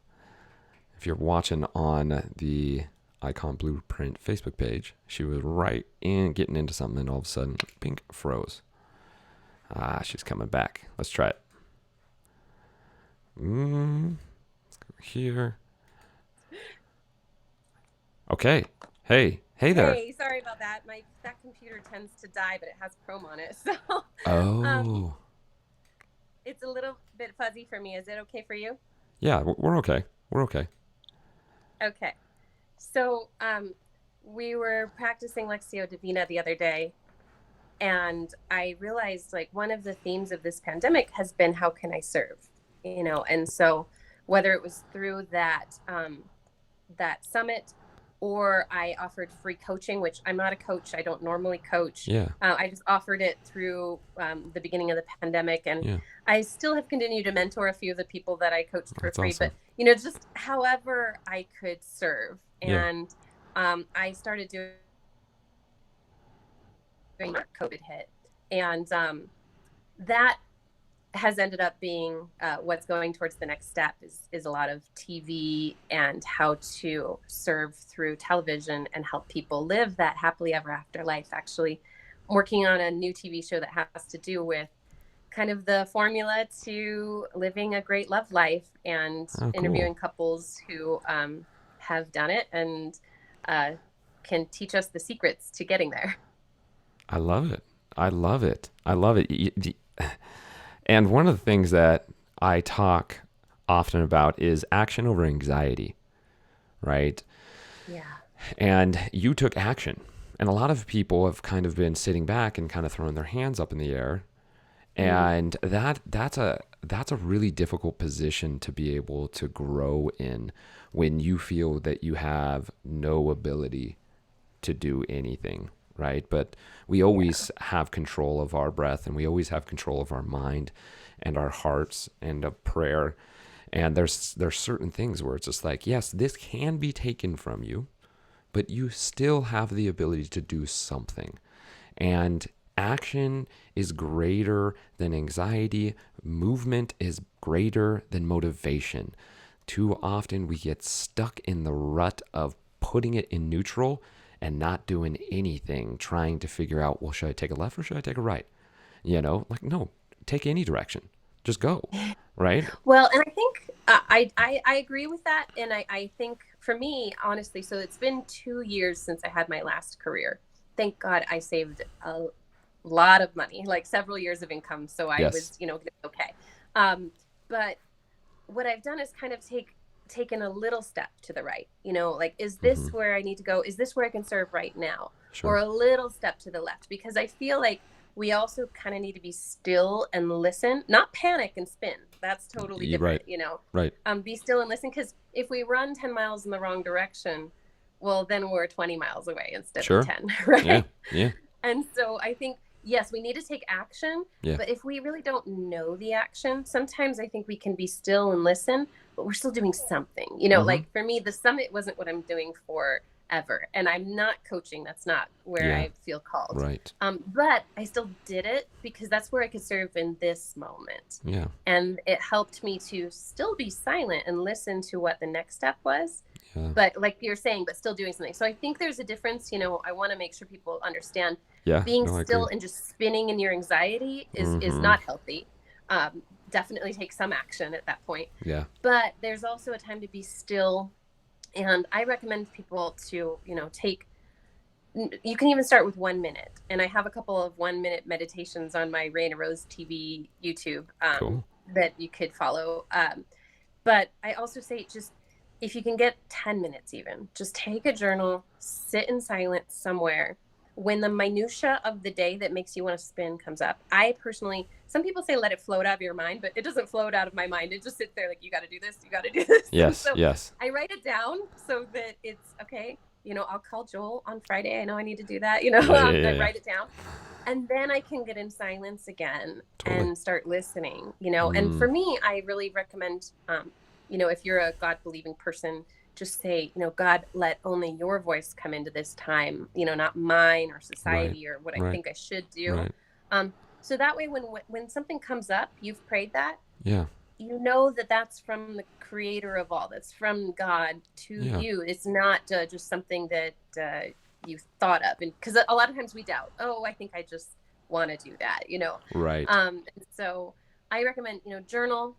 if you're watching on the Icon Blueprint Facebook page, she was right in getting into something, and all of a sudden, pink, froze. She's coming back. Let's try it. Let's go here. Okay. Hey there. Hey, sorry about that. That computer tends to die, but it has Chrome on it, so Oh. it's a little bit fuzzy for me. Is it okay for you? Yeah, we're okay. We're okay. Okay. So, we were practicing Lectio Divina the other day, and I realized like one of the themes of this pandemic has been how can I serve? And so whether it was through that summit, or I offered free coaching, which I'm not a coach. I don't normally coach. Yeah. I just offered it through the beginning of the pandemic. And Yeah. I still have continued to mentor a few of the people that I coached for That's free. awesome. But, just however I could serve. Yeah. And I started doing COVID hit. And that has ended up being what's going towards the next step is a lot of TV and how to serve through television and help people live that happily ever after life. Actually, working on a new TV show that has to do with kind of the formula to living a great love life and interviewing couples who have done it and can teach us the secrets to getting there. I love it. I love it. I love it. And one of the things that I talk often about is action over anxiety, right? Yeah. And you took action. And a lot of people have kind of been sitting back and kind of throwing their hands up in the air. And that's a really difficult position to be able to grow in when you feel that you have no ability to do anything, right? But we always have control of our breath, and we always have control of our mind and our hearts and a prayer. And there's certain things where it's just like, yes, this can be taken from you, but you still have the ability to do something. And action is greater than anxiety. Movement is greater than motivation. Too often we get stuck in the rut of putting it in neutral and not doing anything, trying to figure out, well, should I take a left or should I take a right? Like, no, take any direction. Just go, right? Well, and I think I agree with that. And I think for me, honestly, so it's been 2 years since I had my last career. Thank God I saved a lot of money, like several years of income. So I was, okay. But what I've done is kind of taken a little step to the right, like, is this where I need to go? Is this where I can serve right now? Sure. Or a little step to the left? Because I feel like we also kind of need to be still and listen, not panic and spin. That's totally different, Right. Be still and listen. Because if we run 10 miles in the wrong direction, well, then we're 20 miles away instead of 10, right? Yeah. And so I think, yes, we need to take action, but if we really don't know the action, sometimes I think we can be still and listen, but we're still doing something, like for me, the summit wasn't what I'm doing forever. And I'm not coaching. That's not where I feel called. Right. But I still did it because that's where I could serve in this moment. Yeah. And it helped me to still be silent and listen to what the next step was. Yeah. But like you're saying, but still doing something. So I think there's a difference. I want to make sure people understand being still and just spinning in your anxiety is not healthy. Definitely take some action at that point. Yeah. But there's also a time to be still. And I recommend people to, you can even start with 1 minute. And I have a couple of 1 minute meditations on my Reina Rose TV YouTube that you could follow. But I also say just, if you can get 10 minutes even, just take a journal, sit in silence somewhere. When the minutia of the day that makes you want to spin comes up, I personally, some people say let it float out of your mind, but it doesn't float out of my mind. It just sits there like, you got to do this, you got to do this. Yes, yes. I write it down so that it's okay. I'll call Joel on Friday. I know I need to do that, I write it down. And then I can get in silence again and start listening, And for me, I really recommend, if you're a God-believing person, just say, God, let only your voice come into this time, not mine or society or what I think I should do. Right. So that way, when something comes up, you've prayed that. Yeah. you know that that's from the creator of all, that's from God to Yeah. you. It's not just something that you thought of. And because a lot of times we doubt, oh, I think I just want to do that, you know. Right. And so I recommend, you know, journal,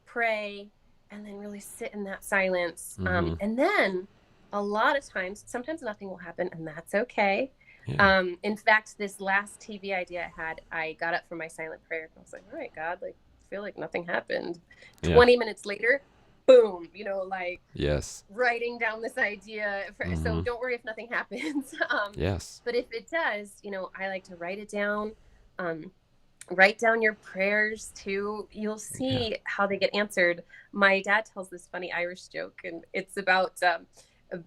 pray, and then really sit in that silence. Mm-hmm. And then a lot of times, sometimes nothing will happen, and that's okay. Yeah. In fact, this last TV idea I had, I got up from my silent prayer and I was like, all right, God, like, I feel like nothing happened. Yeah. 20 minutes later, boom, you know, like Yes. writing down this idea. Mm-hmm. So don't worry if nothing happens. Yes. But if it does, you know, I like to write it down. Write down your prayers too. You'll see how they get answered. My dad tells this funny Irish joke, and it's about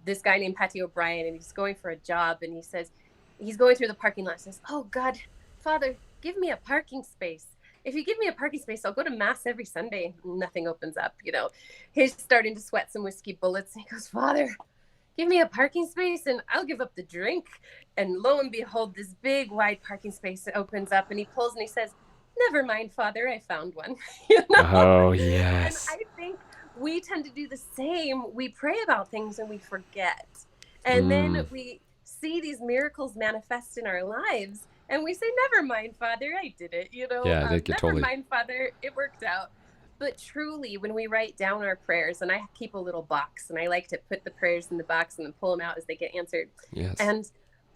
this guy named Patty O'Brien, and he's going for a job, and he says, he's going through the parking lot, says, oh God, Father, give me a parking space. If you give me a parking space, I'll go to mass every Sunday. Nothing opens up, you know. He's starting to sweat some whiskey bullets. And he goes, Father, give me a parking space and I'll give up the drink. And lo and behold, this big wide parking space opens up, and he pulls and he says, never mind, Father, I found one. You know? Oh, And yes. I think we tend to do the same. We pray about things and we forget. And then we see these miracles manifest in our lives, and we say, never mind, Father, I did it. You know, Yeah, they never totally. mind, Father, it worked out. But truly, when we write down our prayers, and I keep a little box, and I like to put the prayers in the box and then pull them out as they get answered. Yes.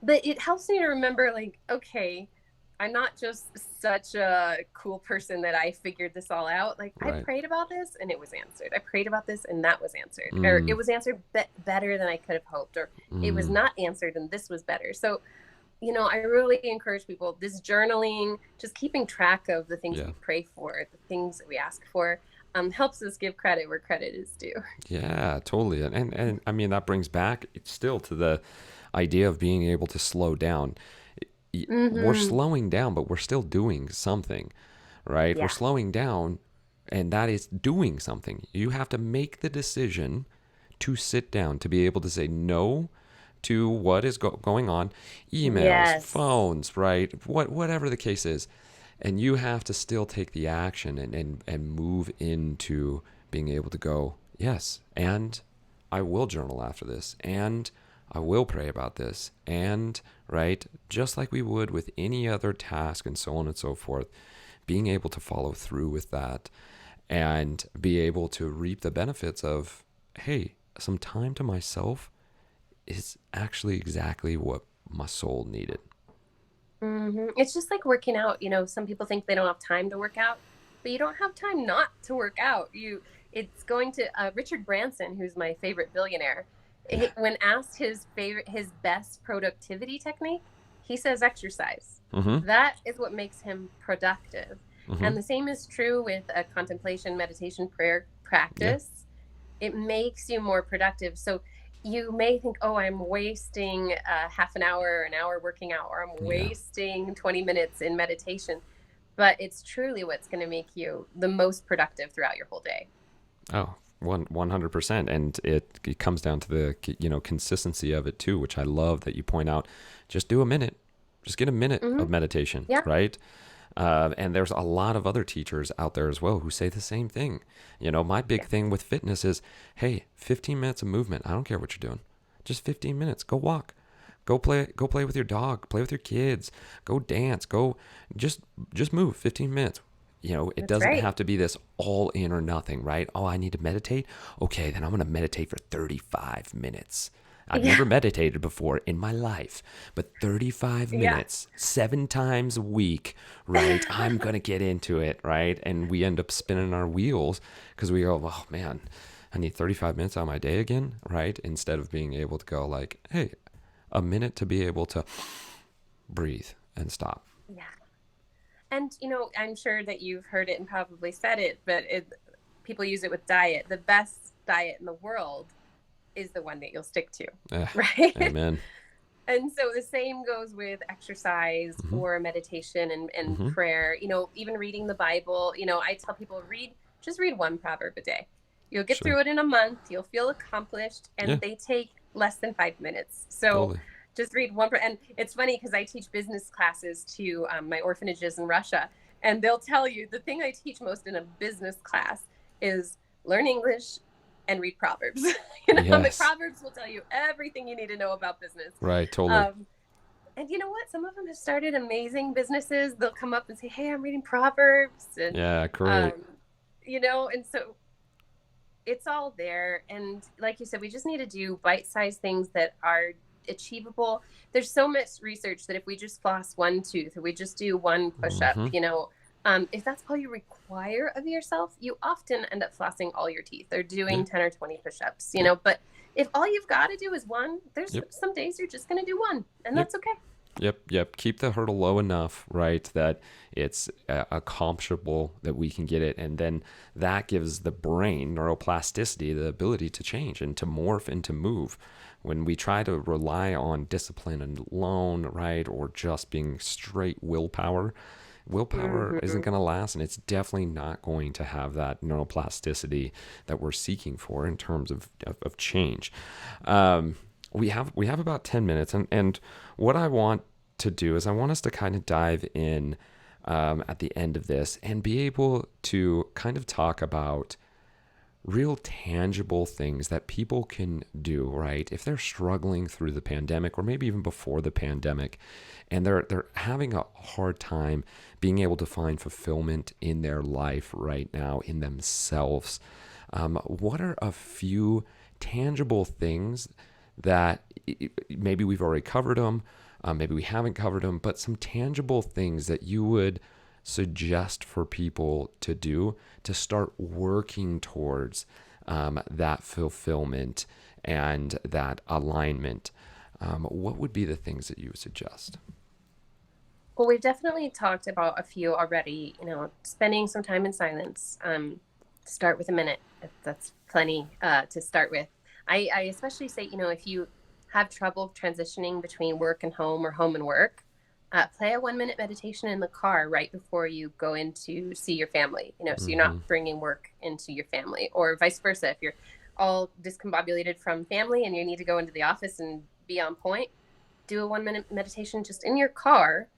But it helps me to remember, like, okay, I'm not just such a cool person that I figured this all out. Like, Right. I prayed about this and it was answered. I prayed about this and that was answered. Or it was answered better than I could have hoped. Or it was not answered and this was better. So, you know, I really encourage people, this journaling, just keeping track of the things we pray for, the things that we ask for, helps us give credit where credit is due. Yeah, totally. And I mean, that brings back still to the idea of being able to slow down. We're slowing down, but we're still doing something, right? Yeah. We're slowing down, and that is doing something. You have to make the decision to sit down, to be able to say no to what is going on, emails, phones, right? Whatever the case is. And you have to still take the action and move into being able to go, yes, and I will journal after this, and I will pray about this, and, right, just like we would with any other task and so on and so forth, being able to follow through with that and be able to reap the benefits of, hey, some time to myself is actually exactly what my soul needed. It's just like working out. You know, some people think they don't have time to work out, but you don't have time not to work out. It's going to Richard Branson, who's my favorite billionaire. When asked his best productivity technique, he says exercise. That is what makes him productive. And the same is true with a contemplation, meditation, prayer practice. It makes you more productive. So you may think, oh, I'm wasting half an hour working out, or I'm wasting 20 minutes in meditation. But it's truly what's going to make you the most productive throughout your whole day. Oh, 100%. And it comes down to the, consistency of it too, which I love that you point out. Just do a minute. Just get a minute of meditation, right? And there's a lot of other teachers out there as well who say the same thing. My big thing with fitness is, hey, 15 minutes of movement. I don't care what you're doing. Just 15 minutes. Go walk. Go play with your dog. Play with your kids. Go dance. Go just move 15 minutes. It doesn't have to be this all in or nothing, right? Oh, I need to meditate. Okay, then I'm going to meditate for 35 minutes. I've never meditated before in my life, but 35 minutes, 7 times a week, right? I'm going to get into it, right? And we end up spinning our wheels because we go, oh man, I need 35 minutes on my day again, right? Instead of being able to go like, hey, a minute to be able to breathe and stop. Yeah. And, I'm sure that you've heard it and probably said it, but people use it with diet. The best diet in the world is the one that you'll stick to, right? Amen. And so the same goes with exercise or meditation and prayer, even reading the Bible. I tell people, just read one proverb a day. You'll get through it in a month. You'll feel accomplished, and they take less than 5 minutes. So just read one. And it's funny because I teach business classes to my orphanages in Russia. And they'll tell you the thing I teach most in a business class is learn English and read Proverbs. The Yes. Proverbs will tell you everything you need to know about business. Right. Totally. And you know what? Some of them have started amazing businesses. They'll come up and say, "Hey, I'm reading Proverbs." And, Yeah. Great. and so it's all there. And like you said, we just need to do bite-sized things that are achievable. There's so much research that if we just floss one tooth, or we just do one push-up, if that's all you require of yourself, you often end up flossing all your teeth or doing 10 or 20 push-ups, but if all you've got to do is one, there's some days you're just going to do one, and that's okay. Yep. Keep the hurdle low enough, right, that it's accomplishable, that we can get it. And then that gives the brain neuroplasticity, the ability to change and to morph and to move. When we try to rely on discipline alone, right, or just being straight willpower isn't going to last, and it's definitely not going to have that neuroplasticity that we're seeking for in terms of change. We have about 10 minutes, and what I want to do is I want us to kind of dive in at the end of this and be able to kind of talk about real tangible things that people can do, right? If they're struggling through the pandemic, or maybe even before the pandemic, and they're having a hard time being able to find fulfillment in their life right now, in themselves, what are a few tangible things that maybe we've already covered them, maybe we haven't covered them, but some tangible things that you would suggest for people to do to start working towards that fulfillment and that alignment? What would be the things that you would suggest? Well, we've definitely talked about a few already, spending some time in silence. Start with a minute. That's plenty to start with. I especially say, if you have trouble transitioning between work and home, or home and work, play a 1-minute meditation in the car right before you go in to see your family, so you're not bringing work into your family, or vice versa. If you're all discombobulated from family and you need to go into the office and be on point, do a 1-minute meditation just in your car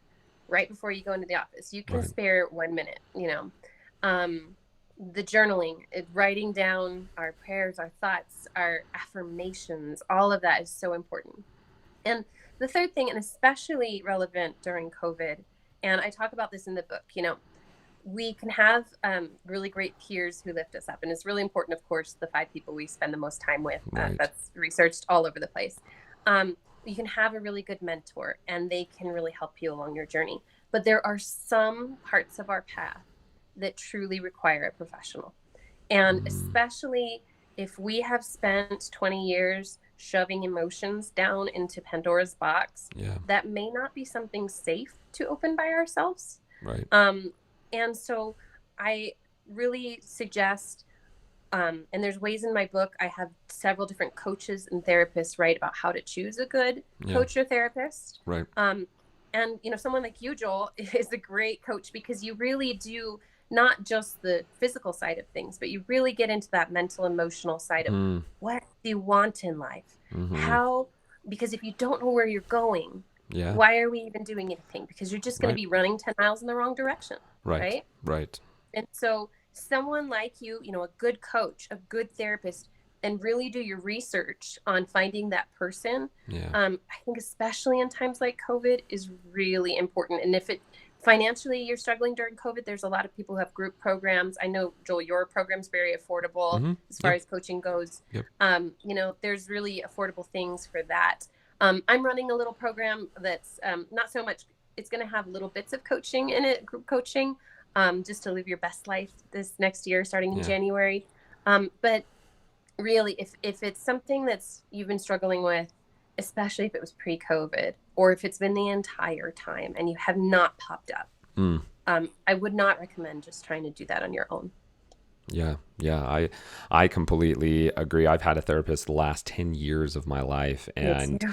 right before you go into the office. You can spare 1 minute, the journaling, writing down our prayers, our thoughts, our affirmations, all of that is so important. And the third thing, and especially relevant during COVID, and I talk about this in the book, we can have really great peers who lift us up. And it's really important, of course, the 5 people we spend the most time with. That's researched all over the place. You can have a really good mentor, and they can really help you along your journey. But there are some parts of our path that truly require a professional. And especially if we have spent 20 years shoving emotions down into Pandora's box, that may not be something safe to open by ourselves. Right. And so I really suggest, and there's ways in my book, I have several different coaches and therapists write about how to choose a good coach or therapist. Right. And, someone like you, Joel, is a great coach, because you really do not just the physical side of things, but you really get into that mental, emotional side of what do you want in life? How, because if you don't know where you're going, why are we even doing anything? Because you're just going to be running 10 miles in the wrong direction. Right. And so someone like you, a good coach, a good therapist, and really do your research on finding that person. I think especially in times like COVID is really important. And if financially you're struggling during COVID, there's a lot of people who have group programs. I know, Joel, your program's very affordable as far as coaching goes. There's really affordable things for that. I'm running a little program that's not so much, it's going to have little bits of coaching in it, group coaching, just to live your best life this next year, starting in January. But really, if it's something that's you've been struggling with, especially if it was pre-COVID, or if it's been the entire time and you have not popped up, I would not recommend just trying to do that on your own. I completely agree. I've had a therapist the last 10 years of my life, and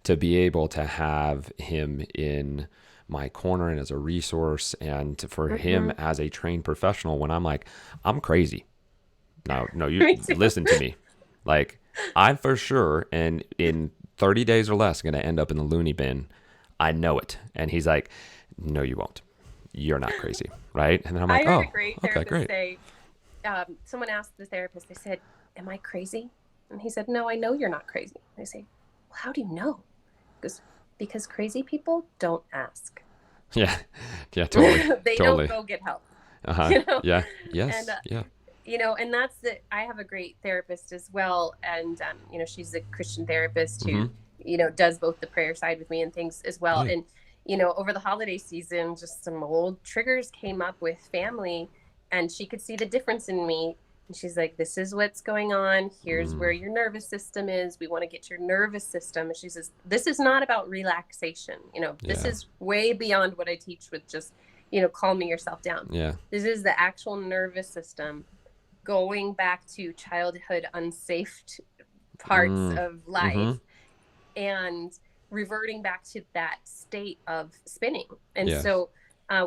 to be able to have him in my corner and as a resource, and for him as a trained professional when I'm like, I'm crazy. No, you listen to me. Like, I'm for sure, and in 30 days or less, going to end up in the loony bin. I know it. And he's like, no, you won't. you're not crazy, right? And then I'm I like, heard oh, a great okay, therapist great. say, someone asked the therapist, they said, am I crazy? And he said, no, I know you're not crazy. They say, well, how do you know? Because crazy people don't ask. Yeah, yeah, totally, They don't totally. go get help, Uh-huh. you know? Yeah, And, yes, yeah. and that's the, I have a great therapist as well. And, she's a Christian therapist who, Mm-hmm. does both the prayer side with me and things as well. Yeah. And, over the holiday season, just some old triggers came up with family, and she could see the difference in me. And she's like, this is what's going on. Here's where your nervous system is. We want to get your nervous system. And she says, this is not about relaxation. This Yeah. is way beyond what I teach with just, calming yourself down. Yeah. This is the actual nervous system going back to childhood unsafe parts of life and reverting back to that state of spinning. And Yes. so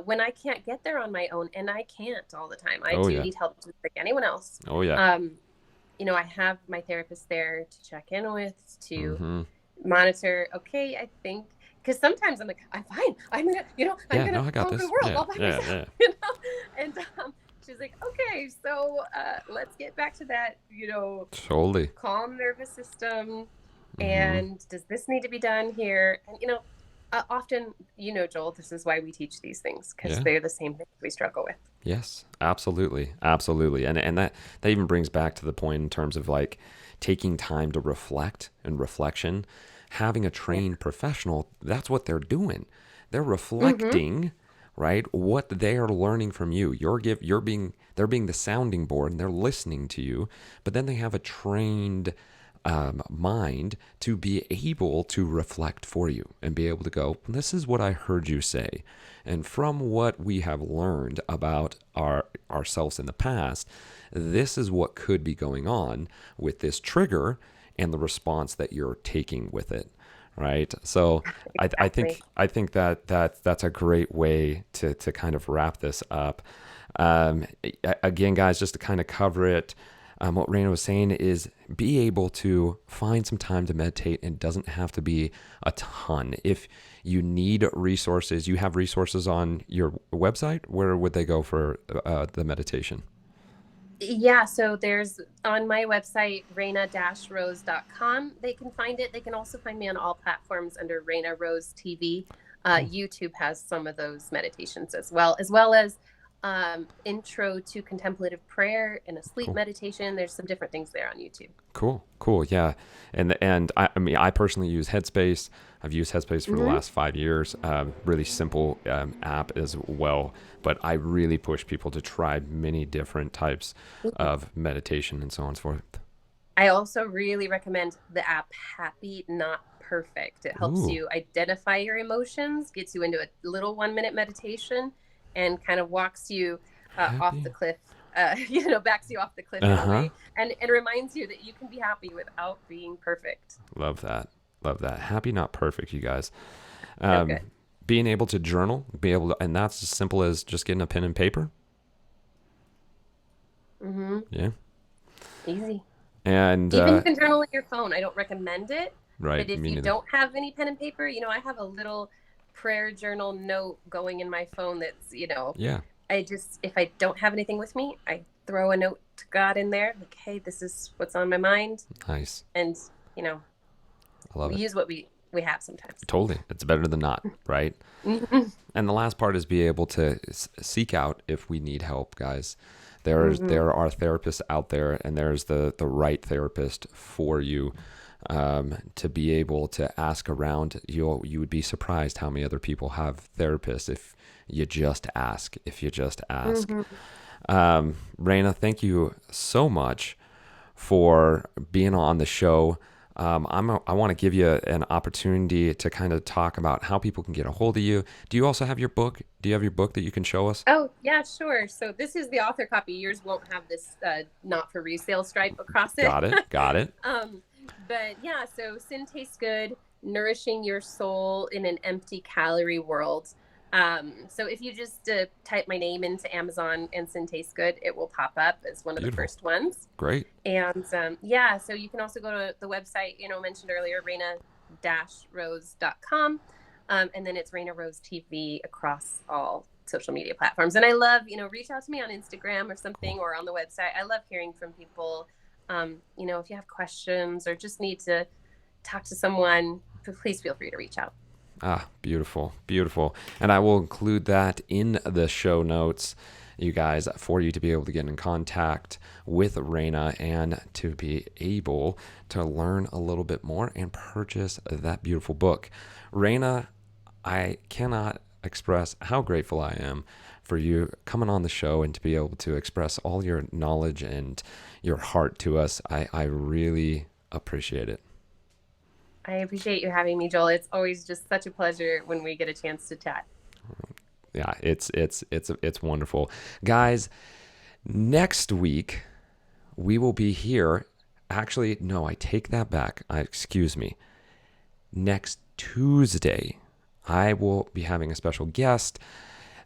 when I can't get there on my own, and I can't all the time, I Oh, do yeah. need help just like anyone else. Oh, yeah. I have my therapist there to check in with, to Mm-hmm. monitor. Okay, I think, because sometimes I'm like, I'm fine. I'm gonna, I'm Yeah, gonna no, I got conquer this. the world Yeah, all by yeah, myself. yeah. And she's like, okay, so let's get back to that, Totally. calm nervous system. And does this need to be done here? And often, Joel, this is why we teach these things, because Yeah. they're the same things we struggle with. Yes, absolutely. Absolutely. And that even brings back to the point in terms of like taking time to reflect and reflection. Having a trained professional, that's what they're doing. They're reflecting, right? What they're learning from you. They're being the sounding board, and they're listening to you. But then they have a trained mind to be able to reflect for you and be able to go, this is what I heard you say. And from what we have learned about ourselves in the past, this is what could be going on with this trigger and the response that you're taking with it. Right. So Exactly. I think that's a great way to kind of wrap this up. Again, guys, just to kind of cover it, what Reina was saying is be able to find some time to meditate, and it doesn't have to be a ton. If you need resources, you have resources on your website. Where would they go for the meditation? Yeah, so there's on my website, reina-rose.com. They can find it. They can also find me on all platforms under Reina Rose TV. YouTube has some of those meditations as well as intro to contemplative prayer and a sleep meditation. There's some different things there on YouTube. Cool. Yeah. And I mean, I personally use Headspace. I've used Headspace for the last 5 years. Really simple app as well. But I really push people to try many different types of meditation and so on and so forth. I also really recommend the app Happy Not Perfect. It helps you identify your emotions, gets you into a little 1-minute meditation, and kind of walks you off the cliff, backs you off the cliff in a way, and reminds you that you can be happy without being perfect. Love that. Happy, not perfect, you guys. So good. Being able to journal, and that's as simple as just getting a pen and paper. Yeah. Easy. And even you can journal with your phone. I don't recommend it. Right. But if you don't have any pen and paper, I have a little prayer journal note going in my phone that's, yeah. If I don't have anything with me, I throw a note to God in there, like, hey, this is what's on my mind. Nice. And, I love it. Use what we have sometimes. Totally. It's better than not, right? And the last part is be able to seek out if we need help, guys. There are therapists out there, and there's the right therapist for you. To be able to ask around. You would be surprised how many other people have therapists if you just ask. Reina, thank you so much for being on the show. I want to give you an opportunity to kind of talk about how people can get a hold of you. Do you also have your book? Do you have your book that you can show us? Oh, yeah, sure. So this is the author copy. Yours won't have this not for resale stripe across it. Got it. But yeah, so Sin Tastes Good, Nourishing Your Soul in an Empty Calorie World. So if you just type my name into Amazon and Sin Tastes Good, it will pop up as one of the first ones. Great. And so you can also go to the website, mentioned earlier, reina-rose.com. And then it's Reina Rose TV across all social media platforms. And I love, reach out to me on Instagram or something, or on the website. I love hearing from people. If you have questions or just need to talk to someone, please feel free to reach out. Ah, beautiful, beautiful. And I will include that in the show notes, you guys, for you to be able to get in contact with Reina and to be able to learn a little bit more and purchase that beautiful book. Reina, I cannot express how grateful I am for you coming on the show and to be able to express all your knowledge and your heart to us. I really appreciate it. I appreciate you having me, Joel. It's always just such a pleasure when we get a chance to chat. Yeah, it's wonderful. Guys, next week we will be here. Actually, no, I take that back. Excuse me. Next Tuesday, I will be having a special guest.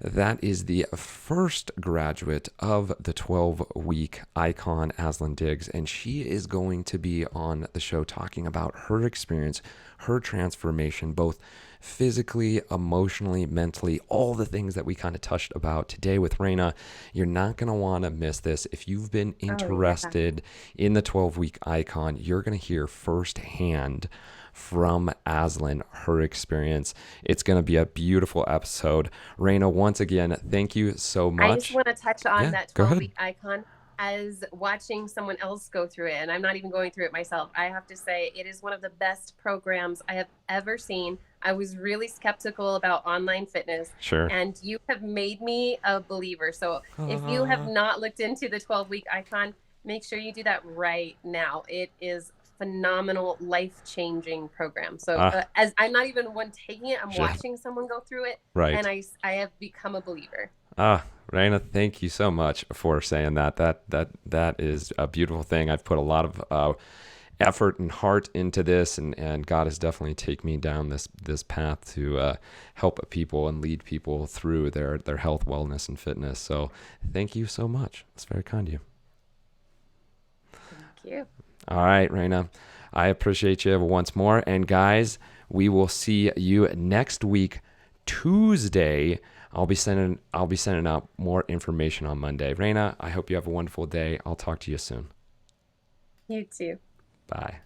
That is the first graduate of the 12-week Icon, Aslan Diggs, and she is going to be on the show talking about her experience, her transformation, both physically, emotionally, mentally, all the things that we kind of touched about today with Reina. You're not going to want to miss this. If you've been interested in the 12-week Icon, you're going to hear firsthand from Aslan, her experience. It's going to be a beautiful episode. Reina, once again, thank you so much. I just want to touch on that go 12-week Icon as watching someone else go through it. And I'm not even going through it myself. I have to say it is one of the best programs I have ever seen. I was really skeptical about online fitness. Sure. And you have made me a believer. So if you have not looked into the 12-week Icon, make sure you do that right now. It is phenomenal, life-changing program. So as I'm not even one taking it, I'm watching someone go through it, right? And I have become a believer. Reina, thank you so much for saying that. That is a beautiful thing. I've put a lot of effort and heart into this, and God has definitely taken me down this path to help people and lead people through their health, wellness, and fitness. So thank you so much. It's very kind of you. Thank you. All right, Reina, I appreciate you once more. And guys, we will see you next week, Tuesday. I'll be sending out more information on Monday. Reina, I hope you have a wonderful day. I'll talk to you soon. You too. Bye.